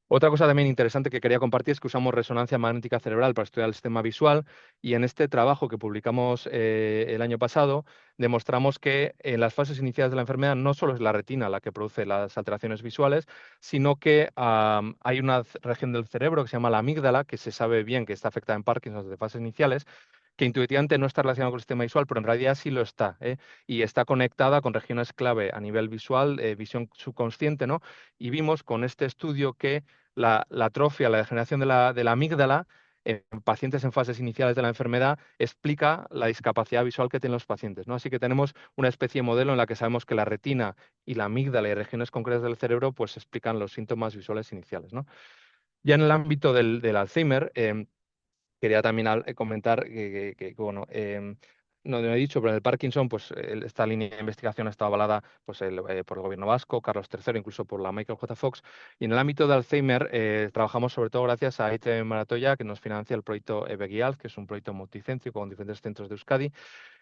Otra cosa también interesante que quería compartir es que usamos resonancia magnética cerebral para estudiar el sistema visual y en este trabajo que publicamos el año pasado demostramos que en las fases iniciales de la enfermedad no solo es la retina la que produce las alteraciones visuales, sino que hay una región del cerebro que se llama la amígdala, que se sabe bien que está afectada en Parkinson desde fases iniciales, que intuitivamente no está relacionada con el sistema visual, pero en realidad sí lo está, ¿eh? Y está conectada con regiones clave a nivel visual, visión subconsciente, ¿no? Y vimos con este estudio que la atrofia, la degeneración de la amígdala en pacientes en fases iniciales de la enfermedad explica la discapacidad visual que tienen los pacientes, ¿no? Así que tenemos una especie de modelo en la que sabemos que la retina y la amígdala y regiones concretas del cerebro pues explican los síntomas visuales iniciales, ¿no? Ya en el ámbito del Alzheimer, quería también comentar bueno, no lo he dicho, pero en el Parkinson, pues esta línea de investigación está avalada pues, por el gobierno vasco, Carlos III, incluso por la Michael J. Fox. Y en el ámbito de Alzheimer, trabajamos sobre todo gracias a ITM Maratoya, que nos financia el proyecto EBEGIALZ, que es un proyecto multicéntrico con diferentes centros de Euskadi.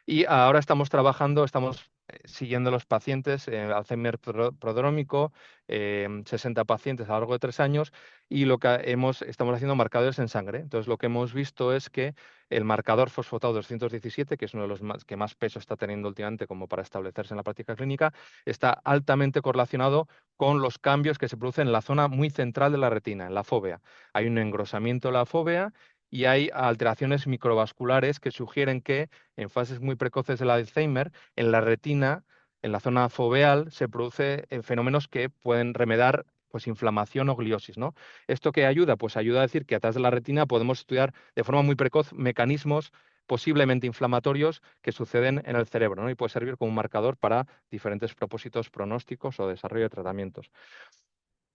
Y ahora estamos trabajando, estamos siguiendo los pacientes, Alzheimer prodrómico, 60 pacientes a lo largo de 3 años, y lo que estamos haciendo marcadores en sangre. Entonces, lo que hemos visto es que el marcador fosfatado 217, que es uno de los que más peso está teniendo últimamente como para establecerse en la práctica clínica, está altamente correlacionado con los cambios que se producen en la zona muy central de la retina, en la fóvea. Hay un engrosamiento de la fóvea y hay alteraciones microvasculares que sugieren que en fases muy precoces del Alzheimer, en la retina, en la zona foveal, se produce fenómenos que pueden remedar pues inflamación o gliosis, ¿no? ¿Esto qué ayuda? Pues ayuda a decir que a través de la retina podemos estudiar de forma muy precoz mecanismos posiblemente inflamatorios que suceden en el cerebro, ¿no? Y puede servir como un marcador para diferentes propósitos pronósticos o desarrollo de tratamientos.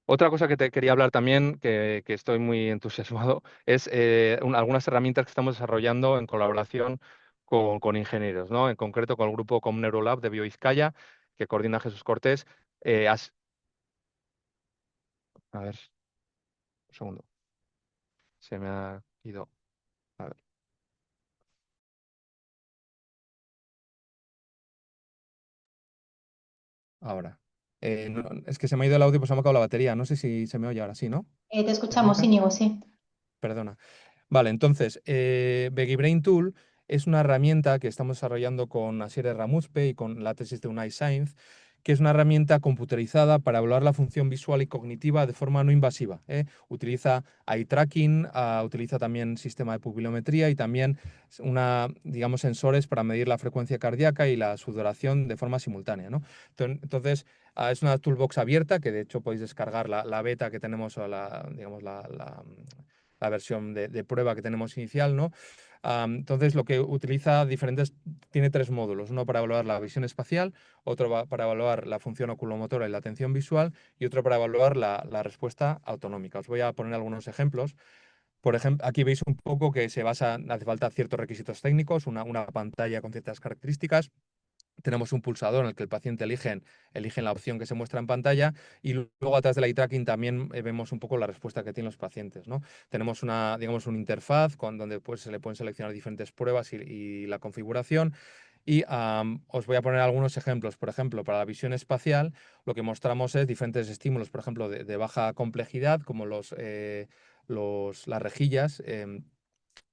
Otra cosa que te quería hablar también, que estoy muy entusiasmado, es algunas herramientas que estamos desarrollando en colaboración con ingenieros, ¿no? En concreto con el grupo Comneurolab de BioVizcaya, que coordina Jesús Cortés. Eh, has- a ver, un segundo, se me ha ido. A ver, ahora. Es que se me ha ido el audio, pues se me ha acabado la batería. No sé si se me oye ahora, sí, ¿no? Te escuchamos, Verónica, Íñigo, sí. perdona. Vale, entonces, Veggie Brain Tool es una herramienta que estamos desarrollando con Asier Ramuzpe y con la tesis de Unai Sainz, que es una herramienta computerizada para evaluar la función visual y cognitiva de forma no invasiva, ¿eh? Utiliza eye tracking, utiliza también sistema de pupilometría y también digamos, sensores para medir la frecuencia cardíaca y la sudoración de forma simultánea, ¿no? Entonces, es una toolbox abierta que de hecho podéis descargar la beta que tenemos o digamos, la versión de prueba que tenemos inicial, ¿no? Entonces, lo que utiliza tiene tres módulos, uno para evaluar la visión espacial, otro para evaluar la función oculomotora y la atención visual, y otro para evaluar la respuesta autonómica. Os voy a poner algunos ejemplos. Por ejemplo, aquí veis un poco que hace falta ciertos requisitos técnicos, una pantalla con ciertas características. Tenemos un pulsador en el que el paciente eligen la opción que se muestra en pantalla y luego atrás del eye tracking también vemos un poco la respuesta que tienen los pacientes, ¿no? Tenemos digamos, una interfaz donde pues, se le pueden seleccionar diferentes pruebas y la configuración. Y os voy a poner algunos ejemplos. Por ejemplo, para la visión espacial, lo que mostramos es diferentes estímulos, por ejemplo, de baja complejidad, como las rejillas.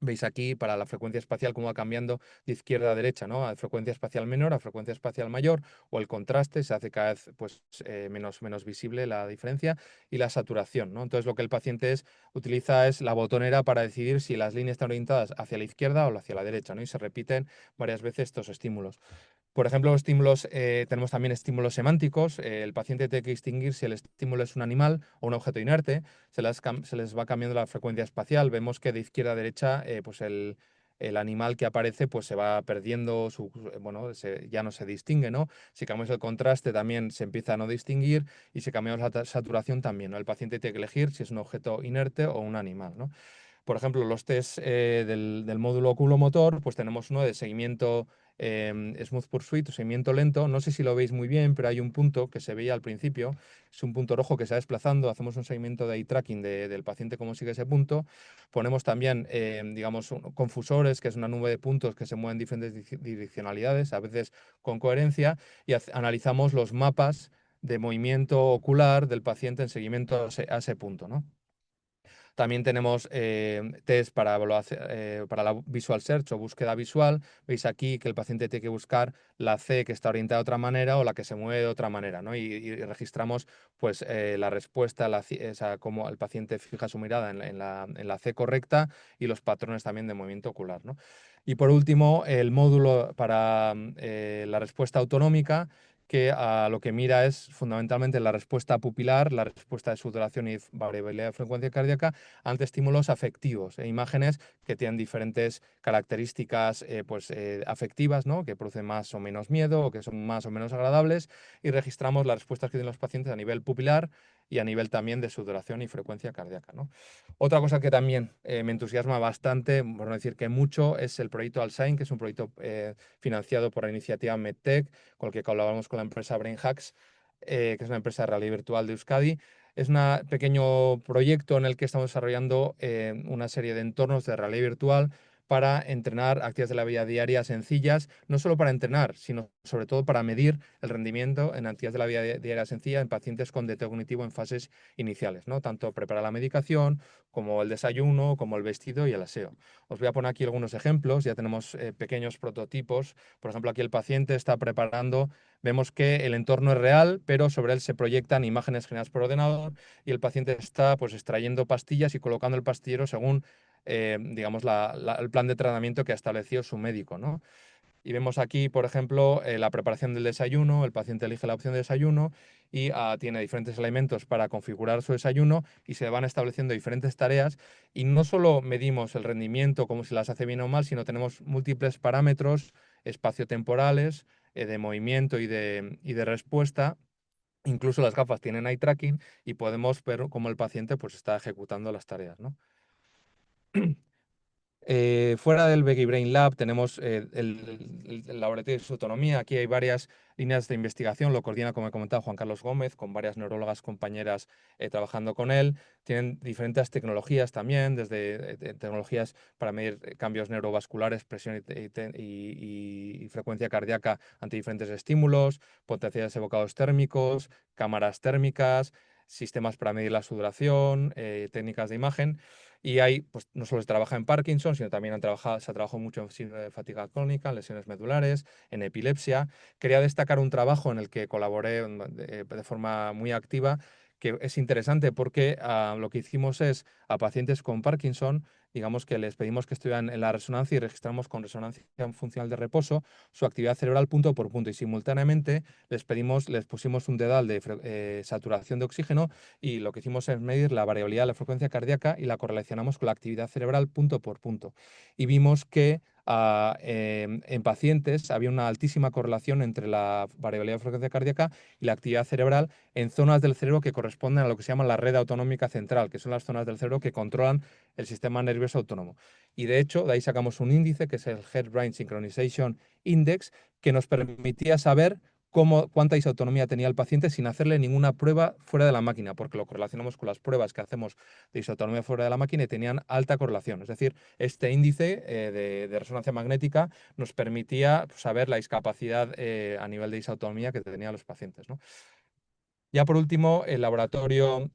Veis aquí para la frecuencia espacial cómo va cambiando de izquierda a derecha, ¿no? A frecuencia espacial menor a frecuencia espacial mayor, o el contraste se hace cada vez pues, menos visible la diferencia, y la saturación, ¿no? Entonces lo que el paciente utiliza es la botonera para decidir si las líneas están orientadas hacia la izquierda o hacia la derecha, ¿no? Y se repiten varias veces estos estímulos. Por ejemplo, los estímulos, tenemos también estímulos semánticos. El paciente tiene que distinguir si el estímulo es un animal o un objeto inerte. Se les va cambiando la frecuencia espacial. Vemos que de izquierda a derecha, pues el animal que aparece pues se va perdiendo, bueno, ya no se distingue, ¿no? Si cambiamos el contraste también se empieza a no distinguir y si cambiamos la saturación también, ¿no? El paciente tiene que elegir si es un objeto inerte o un animal, ¿no? Por ejemplo, los test del módulo oculomotor, pues tenemos uno de seguimiento Smooth Pursuit o seguimiento lento. No sé si lo veis muy bien, pero hay un punto que se veía al principio, es un punto rojo que se va desplazando. Hacemos un seguimiento de eye tracking del paciente, cómo sigue ese punto. Ponemos también, digamos, confusores, que es una nube de puntos que se mueven en diferentes direccionalidades, a veces con coherencia, y analizamos los mapas de movimiento ocular del paciente en seguimiento a ese punto, ¿no? También tenemos test para la visual search o búsqueda visual. Veis aquí que el paciente tiene que buscar la C que está orientada de otra manera o la que se mueve de otra manera, ¿no? Y registramos pues, la respuesta, cómo el paciente fija su mirada en la C correcta y los patrones también de movimiento ocular, ¿no? Y por último, el módulo para la respuesta autonómica, que a lo que mira es fundamentalmente la respuesta pupilar, la respuesta de sudoración y variabilidad de frecuencia cardíaca ante estímulos afectivos e imágenes que tienen diferentes características afectivas, ¿no? Que producen más o menos miedo o que son más o menos agradables, y registramos las respuestas que tienen los pacientes a nivel pupilar y a nivel también de sudoración y frecuencia cardíaca, ¿no? Otra cosa que también me entusiasma bastante, por no decir que mucho, es el proyecto Alzheimer, que es un proyecto financiado por la iniciativa MedTech, con el que colaboramos con la empresa BrainHacks, que es una empresa de realidad virtual de Euskadi. Es un pequeño proyecto en el que estamos desarrollando una serie de entornos de realidad virtual para entrenar actividades de la vida diaria sencillas, no solo para entrenar, sino sobre todo para medir el rendimiento en actividades de la vida diaria sencilla en pacientes con DT cognitivo en fases iniciales, ¿no? Tanto preparar la medicación como el desayuno, como el vestido y el aseo. Os voy a poner aquí algunos ejemplos, ya tenemos pequeños prototipos. Por ejemplo, aquí el paciente está preparando, vemos que el entorno es real, pero sobre él se proyectan imágenes generadas por ordenador y el paciente está pues extrayendo pastillas y colocando el pastillero según digamos, el plan de tratamiento que ha establecido su médico, ¿no? Y vemos aquí, por ejemplo, la preparación del desayuno. El paciente elige la opción de desayuno y tiene diferentes elementos para configurar su desayuno y se van estableciendo diferentes tareas. Y no solo medimos el rendimiento, como si las hace bien o mal, sino tenemos múltiples parámetros espaciotemporales, de movimiento y de respuesta. Incluso las gafas tienen eye tracking y podemos ver cómo el paciente pues, está ejecutando las tareas, ¿no? Fuera del Veggie Brain Lab tenemos el laboratorio de su autonomía. Aquí hay varias líneas de investigación. Lo coordina, como he comentado, Juan Carlos Gómez, con varias neurólogas compañeras trabajando con él. Tienen diferentes tecnologías también, desde tecnologías para medir cambios neurovasculares, presión y frecuencia cardíaca ante diferentes estímulos, potenciales evocados térmicos, cámaras térmicas, sistemas para medir la sudoración, técnicas de imagen. Y ahí, pues, no solo se trabaja en Parkinson, sino también se ha trabajado mucho en síndrome de fatiga crónica, en lesiones medulares, en epilepsia. Quería destacar un trabajo en el que colaboré de forma muy activa, que es interesante porque lo que hicimos es a pacientes con Parkinson, digamos que les pedimos que estuvieran en la resonancia y registramos con resonancia funcional de reposo su actividad cerebral punto por punto, y simultáneamente les pusimos un dedal de saturación de oxígeno, y lo que hicimos es medir la variabilidad de la frecuencia cardíaca y la correlacionamos con la actividad cerebral punto por punto. Y vimos que en pacientes había una altísima correlación entre la variabilidad de frecuencia cardíaca y la actividad cerebral en zonas del cerebro que corresponden a lo que se llama la red autonómica central, que son las zonas del cerebro que controlan el sistema nervioso autónomo. Y de hecho, de ahí sacamos un índice que es el Head Brain Synchronization Index, que nos permitía saber cuánta disautonomía tenía el paciente sin hacerle ninguna prueba fuera de la máquina, porque lo correlacionamos con las pruebas que hacemos de disautonomía fuera de la máquina y tenían alta correlación. Es decir, este índice de resonancia magnética nos permitía saber la discapacidad a nivel de disautonomía que tenían los pacientes, ¿no? Ya por último, el laboratorio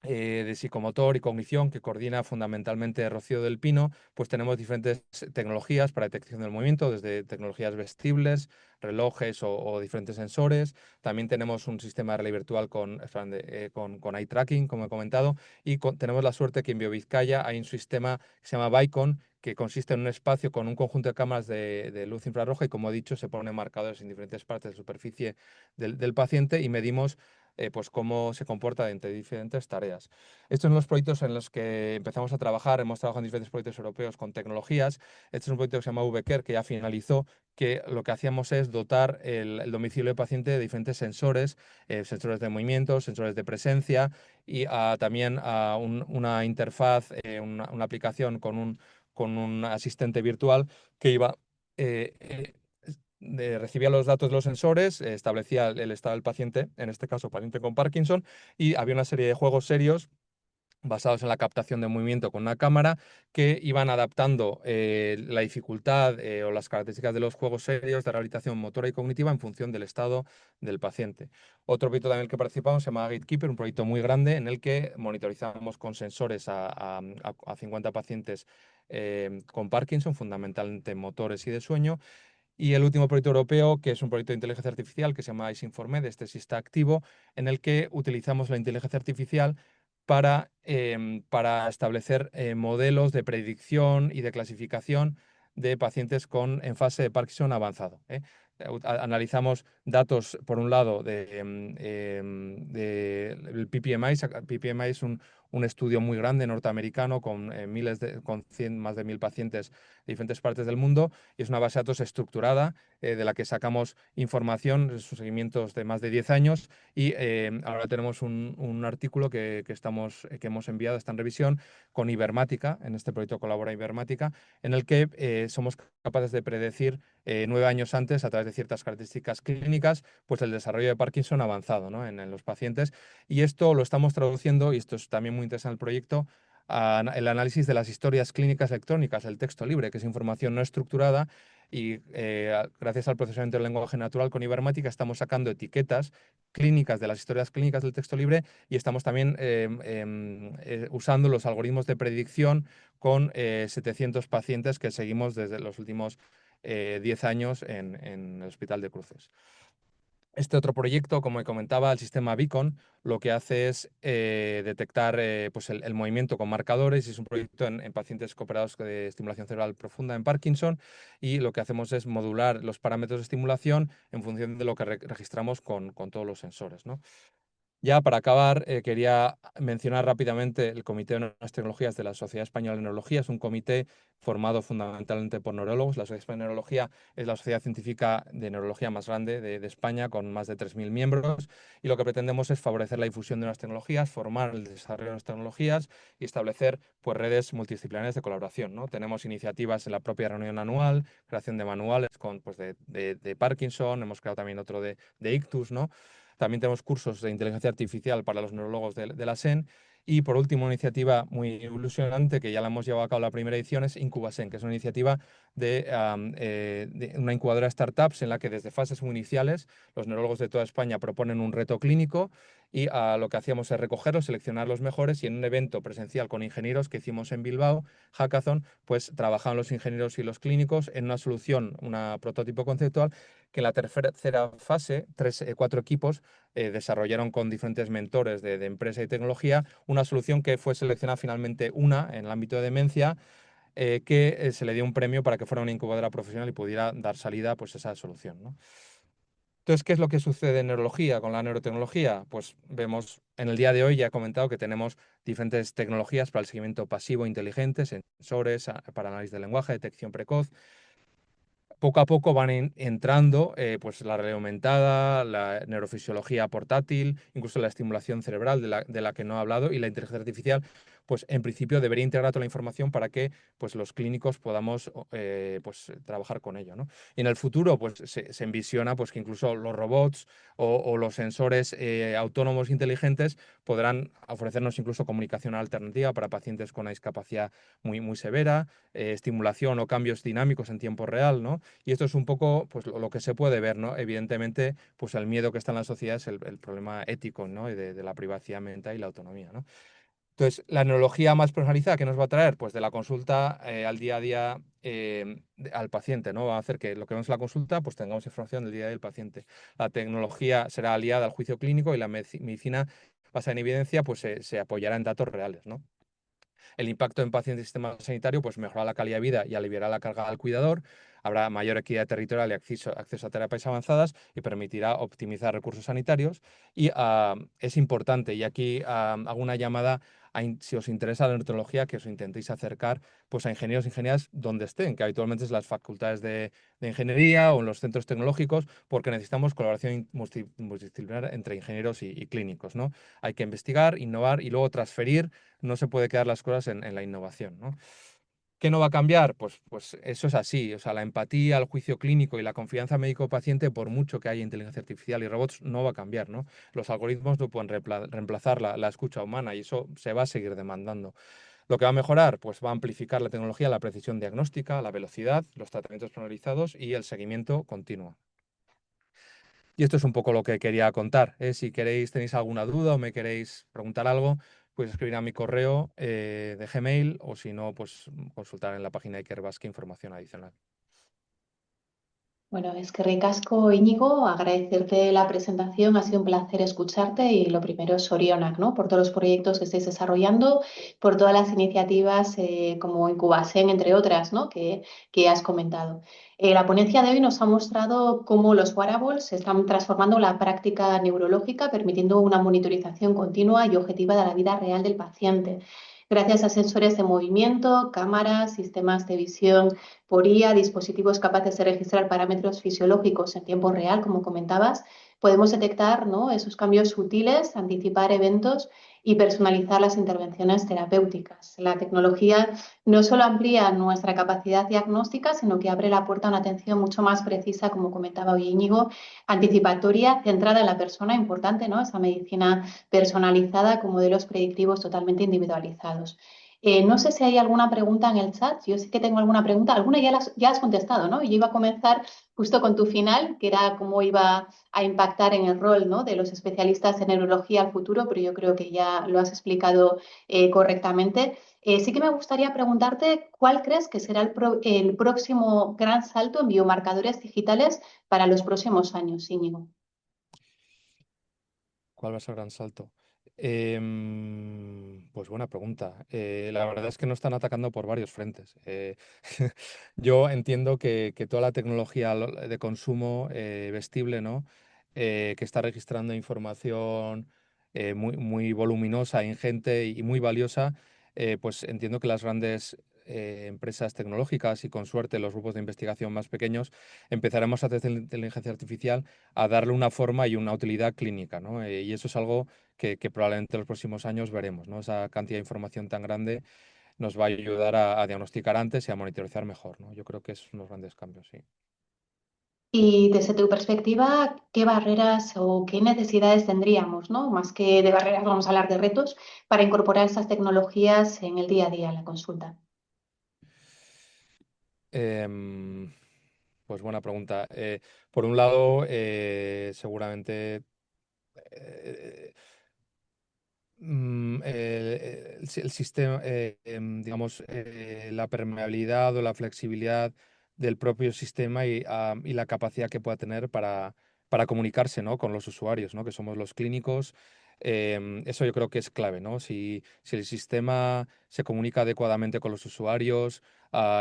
de psicomotor y cognición, que coordina fundamentalmente Rocío del Pino, pues tenemos diferentes tecnologías para detección del movimiento, desde tecnologías vestibles, relojes o diferentes sensores. También tenemos un sistema de realidad virtual con eye tracking, como he comentado, y tenemos la suerte que en BioVizcaya hay un sistema que se llama Vicon, que consiste en un espacio con un conjunto de cámaras de luz infrarroja, y, como he dicho, se ponen marcadores en diferentes partes de la superficie del paciente y medimos pues cómo se comporta entre diferentes tareas. Estos son los proyectos en los que empezamos a trabajar. Hemos trabajado en diferentes proyectos europeos con tecnologías. Este es un proyecto que se llama VCare, que ya finalizó, que lo que hacíamos es dotar el domicilio del paciente de diferentes sensores, sensores de movimiento, sensores de presencia, y también una interfaz, una aplicación con un asistente virtual que iba eh, eh, recibía los datos de los sensores, establecía el estado del paciente, en este caso paciente con Parkinson, y había una serie de juegos serios basados en la captación de movimiento con una cámara, que iban adaptando la dificultad o las características de los juegos serios de rehabilitación motora y cognitiva en función del estado del paciente. Otro proyecto también en el que participamos se llama Gatekeeper, un proyecto muy grande en el que monitorizamos con sensores a 50 pacientes con Parkinson, fundamentalmente motores y de sueño. Y el último proyecto europeo, que es un proyecto de inteligencia artificial que se llama ISINFORMED, este sí está activo, en el que utilizamos la inteligencia artificial para establecer modelos de predicción y de clasificación de pacientes en fase de Parkinson avanzado. Analizamos datos, por un lado, del PPMI. PPMI es un estudio muy grande norteamericano con, con 100, más de 1.000 pacientes de diferentes partes del mundo, y es una base de datos estructurada de la que sacamos información, sus seguimientos de más de 10 años, y ahora tenemos un artículo que hemos enviado, está en revisión, con Ibermática. En este proyecto colabora Ibermática, en el que somos capaces de predecir 9 años antes, a través de ciertas características clínicas, pues el desarrollo de Parkinson avanzado, ¿no? en los pacientes. Y esto lo estamos traduciendo, y esto es también muy interesante el proyecto, el análisis de las historias clínicas electrónicas, el texto libre, que es información no estructurada, y gracias al procesamiento del lenguaje natural con Ibermática estamos sacando etiquetas clínicas de las historias clínicas del texto libre, y estamos también usando los algoritmos de predicción con 700 pacientes que seguimos desde los últimos 10 años en el Hospital de Cruces. Este otro proyecto, como comentaba, el sistema Beacon, lo que hace es detectar pues el movimiento con marcadores, y es un proyecto en pacientes cooperados de estimulación cerebral profunda en Parkinson, y lo que hacemos es modular los parámetros de estimulación en función de lo que registramos con todos los sensores, ¿no? Ya para acabar, quería mencionar rápidamente el Comité de Nuevas Tecnologías de la Sociedad Española de Neurología. Es un comité formado fundamentalmente por neurólogos. La Sociedad Española de Neurología es la sociedad científica de neurología más grande de España, con más de 3.000 miembros, y lo que pretendemos es favorecer la difusión de nuevas tecnologías, formar el desarrollo de nuevas tecnologías y establecer pues, redes multidisciplinarias de colaboración, ¿no? Tenemos iniciativas en la propia reunión anual, creación de manuales pues, de Parkinson, hemos creado también otro de ictus, ¿no? También tenemos cursos de inteligencia artificial para los neurólogos de la SEN. Y por último, una iniciativa muy ilusionante que ya la hemos llevado a cabo la primera edición es IncubaSen, que es una iniciativa de una incubadora de startups en la que desde fases muy iniciales los neurólogos de toda España proponen un reto clínico, y lo que hacíamos es recogerlos, seleccionar los mejores, y en un evento presencial con ingenieros que hicimos en Bilbao, Hackathon, pues trabajaban los ingenieros y los clínicos en una solución, un prototipo conceptual, que en la tercera fase, cuatro equipos desarrollaron con diferentes mentores de empresa y tecnología una solución que fue seleccionada finalmente una en el ámbito de demencia, que se le dio un premio para que fuera una incubadora profesional y pudiera dar salida pues, a esa solución, ¿no? Entonces, ¿qué es lo que sucede en neurología con la neurotecnología? Pues vemos en el día de hoy, ya he comentado que tenemos diferentes tecnologías para el seguimiento pasivo inteligente, sensores para análisis del lenguaje, detección precoz. Poco a poco van entrando pues la realidad aumentada, la neurofisiología portátil, incluso la estimulación cerebral de la que no he hablado, y la inteligencia artificial, pues en principio debería integrar toda la información para que pues, los clínicos podamos pues, trabajar con ello, ¿no? Y en el futuro pues, se envisiona pues, que incluso los robots o los sensores autónomos inteligentes podrán ofrecernos incluso comunicación alternativa para pacientes con una discapacidad muy, muy severa, estimulación o cambios dinámicos en tiempo real, ¿no? Y esto es un poco pues, lo que se puede ver, ¿no? Evidentemente, pues el miedo que está en la sociedad es el problema ético, ¿no? Y de la privacidad mental y la autonomía, ¿no? Entonces, la neurología más personalizada, ¿qué nos va a traer? Pues de la consulta al día a día al paciente, ¿no? Va a hacer que lo que vemos en la consulta, pues tengamos información del día a día del paciente. La tecnología será aliada al juicio clínico, y la medicina basada en evidencia, pues se apoyará en datos reales, ¿no? El impacto en pacientes y sistema sanitario pues mejorará la calidad de vida y aliviará la carga al cuidador. Habrá mayor equidad territorial y acceso a terapias avanzadas, y permitirá optimizar recursos sanitarios. Y es importante, y aquí hago una llamada si os interesa la neurotecnología, que os intentéis acercar pues, a ingenieros e ingenieras donde estén, que habitualmente es las facultades de ingeniería o en los centros tecnológicos, porque necesitamos colaboración multidisciplinar entre ingenieros y clínicos, ¿no? Hay que investigar, innovar y luego transferir. No se puede quedar las cosas en la innovación, ¿no? ¿Qué no va a cambiar? Pues eso es así. O sea, la empatía, el juicio clínico y la confianza médico-paciente, por mucho que haya inteligencia artificial y robots, no va a cambiar, ¿no? Los algoritmos no pueden reemplazar la escucha humana y eso se va a seguir demandando. Lo que va a mejorar, pues va a amplificar la tecnología, la precisión diagnóstica, la velocidad, los tratamientos personalizados y el seguimiento continuo. Y esto es un poco lo que quería contar, ¿eh? Si queréis, tenéis alguna duda o me queréis preguntar algo, pues escribir a mi correo de Gmail o si no, pues consultar en la página de Ikerbasque información adicional. Bueno, es que ricasco, Íñigo, agradecerte la presentación, ha sido un placer escucharte y lo primero es Sorionak, ¿no? Por todos los proyectos que estáis desarrollando, por todas las iniciativas como Incubasen, entre otras, ¿no? Que has comentado. La ponencia de hoy nos ha mostrado cómo los wearables están transformando la práctica neurológica, permitiendo una monitorización continua y objetiva de la vida real del paciente. Gracias a sensores de movimiento, cámaras, sistemas de visión por IA, dispositivos capaces de registrar parámetros fisiológicos en tiempo real, como comentabas, podemos detectar, ¿no?, esos cambios sutiles, anticipar eventos y personalizar las intervenciones terapéuticas. La tecnología no solo amplía nuestra capacidad diagnóstica, sino que abre la puerta a una atención mucho más precisa, como comentaba hoy Íñigo, anticipatoria, centrada en la persona, importante, ¿no?, esa medicina personalizada con modelos predictivos totalmente individualizados. No sé si hay alguna pregunta en el chat. Yo sí que tengo alguna pregunta. Alguna ya has contestado, ¿no? Yo iba a comenzar justo con tu final, que era cómo iba a impactar en el rol, ¿no?, de los especialistas en neurología al futuro, pero yo creo que ya lo has explicado correctamente. Sí que me gustaría preguntarte cuál crees que será el próximo gran salto en biomarcadores digitales para los próximos años, Íñigo. ¿Cuál va a ser el gran salto? Pues buena pregunta. La verdad es que nos están atacando por varios frentes. Yo entiendo que toda la tecnología de consumo vestible, ¿no? Que está registrando información muy voluminosa, ingente y muy valiosa, pues entiendo que las grandes empresas tecnológicas y con suerte los grupos de investigación más pequeños empezaremos a hacer inteligencia artificial a darle una forma y una utilidad clínica, ¿no? Y eso es algo que probablemente en los próximos años veremos, ¿no? Esa cantidad de información tan grande nos va a ayudar a diagnosticar antes y a monitorizar mejor, ¿no? Yo creo que esos son los grandes cambios, sí. Y desde tu perspectiva, ¿qué barreras o qué necesidades tendríamos, ¿no? Más que de barreras, vamos a hablar de retos para incorporar esas tecnologías en el día a día, en la consulta. Em, pues buena pregunta. Por un lado, seguramente eh, el sistema, digamos, la permeabilidad o la flexibilidad del propio sistema y la capacidad que pueda tener para comunicarse, ¿no?, con los usuarios, ¿no?, que somos los clínicos. Eso yo creo que es clave, ¿no? Si el sistema se comunica adecuadamente con los usuarios,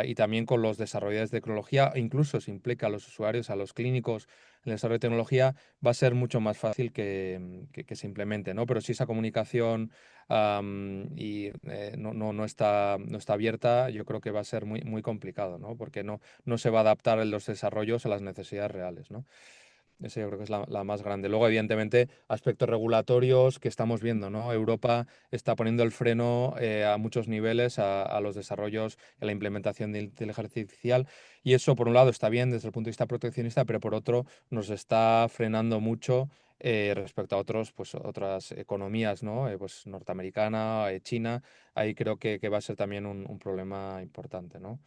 y también con los desarrolladores de tecnología, e incluso se implica a los usuarios, a los clínicos en el desarrollo de tecnología, va a ser mucho más fácil que se implemente, ¿no? Pero si esa comunicación no está abierta, yo creo que va a ser muy complicado, ¿no? Porque no se va a adaptar en los desarrollos a las necesidades reales, ¿no? Esa yo creo que es la más grande. Luego, evidentemente, aspectos regulatorios que estamos viendo, ¿no? Europa está poniendo el freno a muchos niveles a los desarrollos, a la implementación de inteligencia artificial. Y eso, por un lado, está bien desde el punto de vista proteccionista, pero por otro, nos está frenando mucho respecto a otras economías, ¿no? Pues norteamericana, China. Ahí creo que va a ser también un problema importante, ¿no?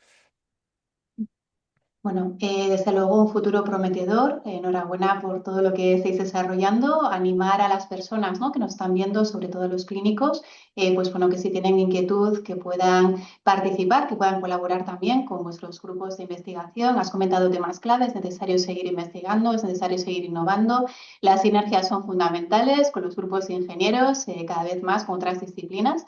Bueno, desde luego un futuro prometedor. Enhorabuena por todo lo que estáis desarrollando. Animar a las personas, ¿no?, que nos están viendo, sobre todo los clínicos, pues bueno, que si tienen inquietud, que puedan participar, que puedan colaborar también con vuestros grupos de investigación. Has comentado temas claves, es necesario seguir investigando, es necesario seguir innovando. Las sinergias son fundamentales con los grupos de ingenieros, cada vez más con otras disciplinas.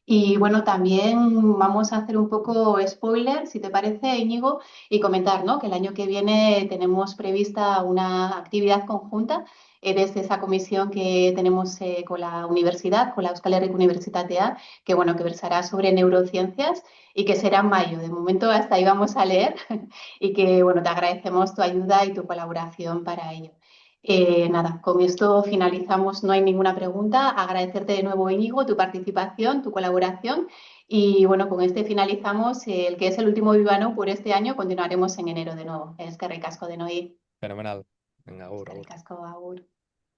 Y bueno, también vamos a hacer un poco spoiler, si te parece, Íñigo, y comentar, ¿no?, que el año que viene tenemos prevista una actividad conjunta desde esa comisión que tenemos con la universidad, con la Euskal Herriko Unibertsitatea, que bueno, que versará sobre neurociencias y que será en mayo. De momento hasta ahí vamos a leer y que bueno, te agradecemos tu ayuda y tu colaboración para ello. Nada, con esto finalizamos, no hay ninguna pregunta. Agradecerte de nuevo, Íñigo, tu participación, tu colaboración Y bueno, con este finalizamos el que es el último Vivano por este año. Continuaremos en enero de nuevo. Es que ricasco de Noí. Fenomenal. Venga, Es agur, que agur. ricasco, agur.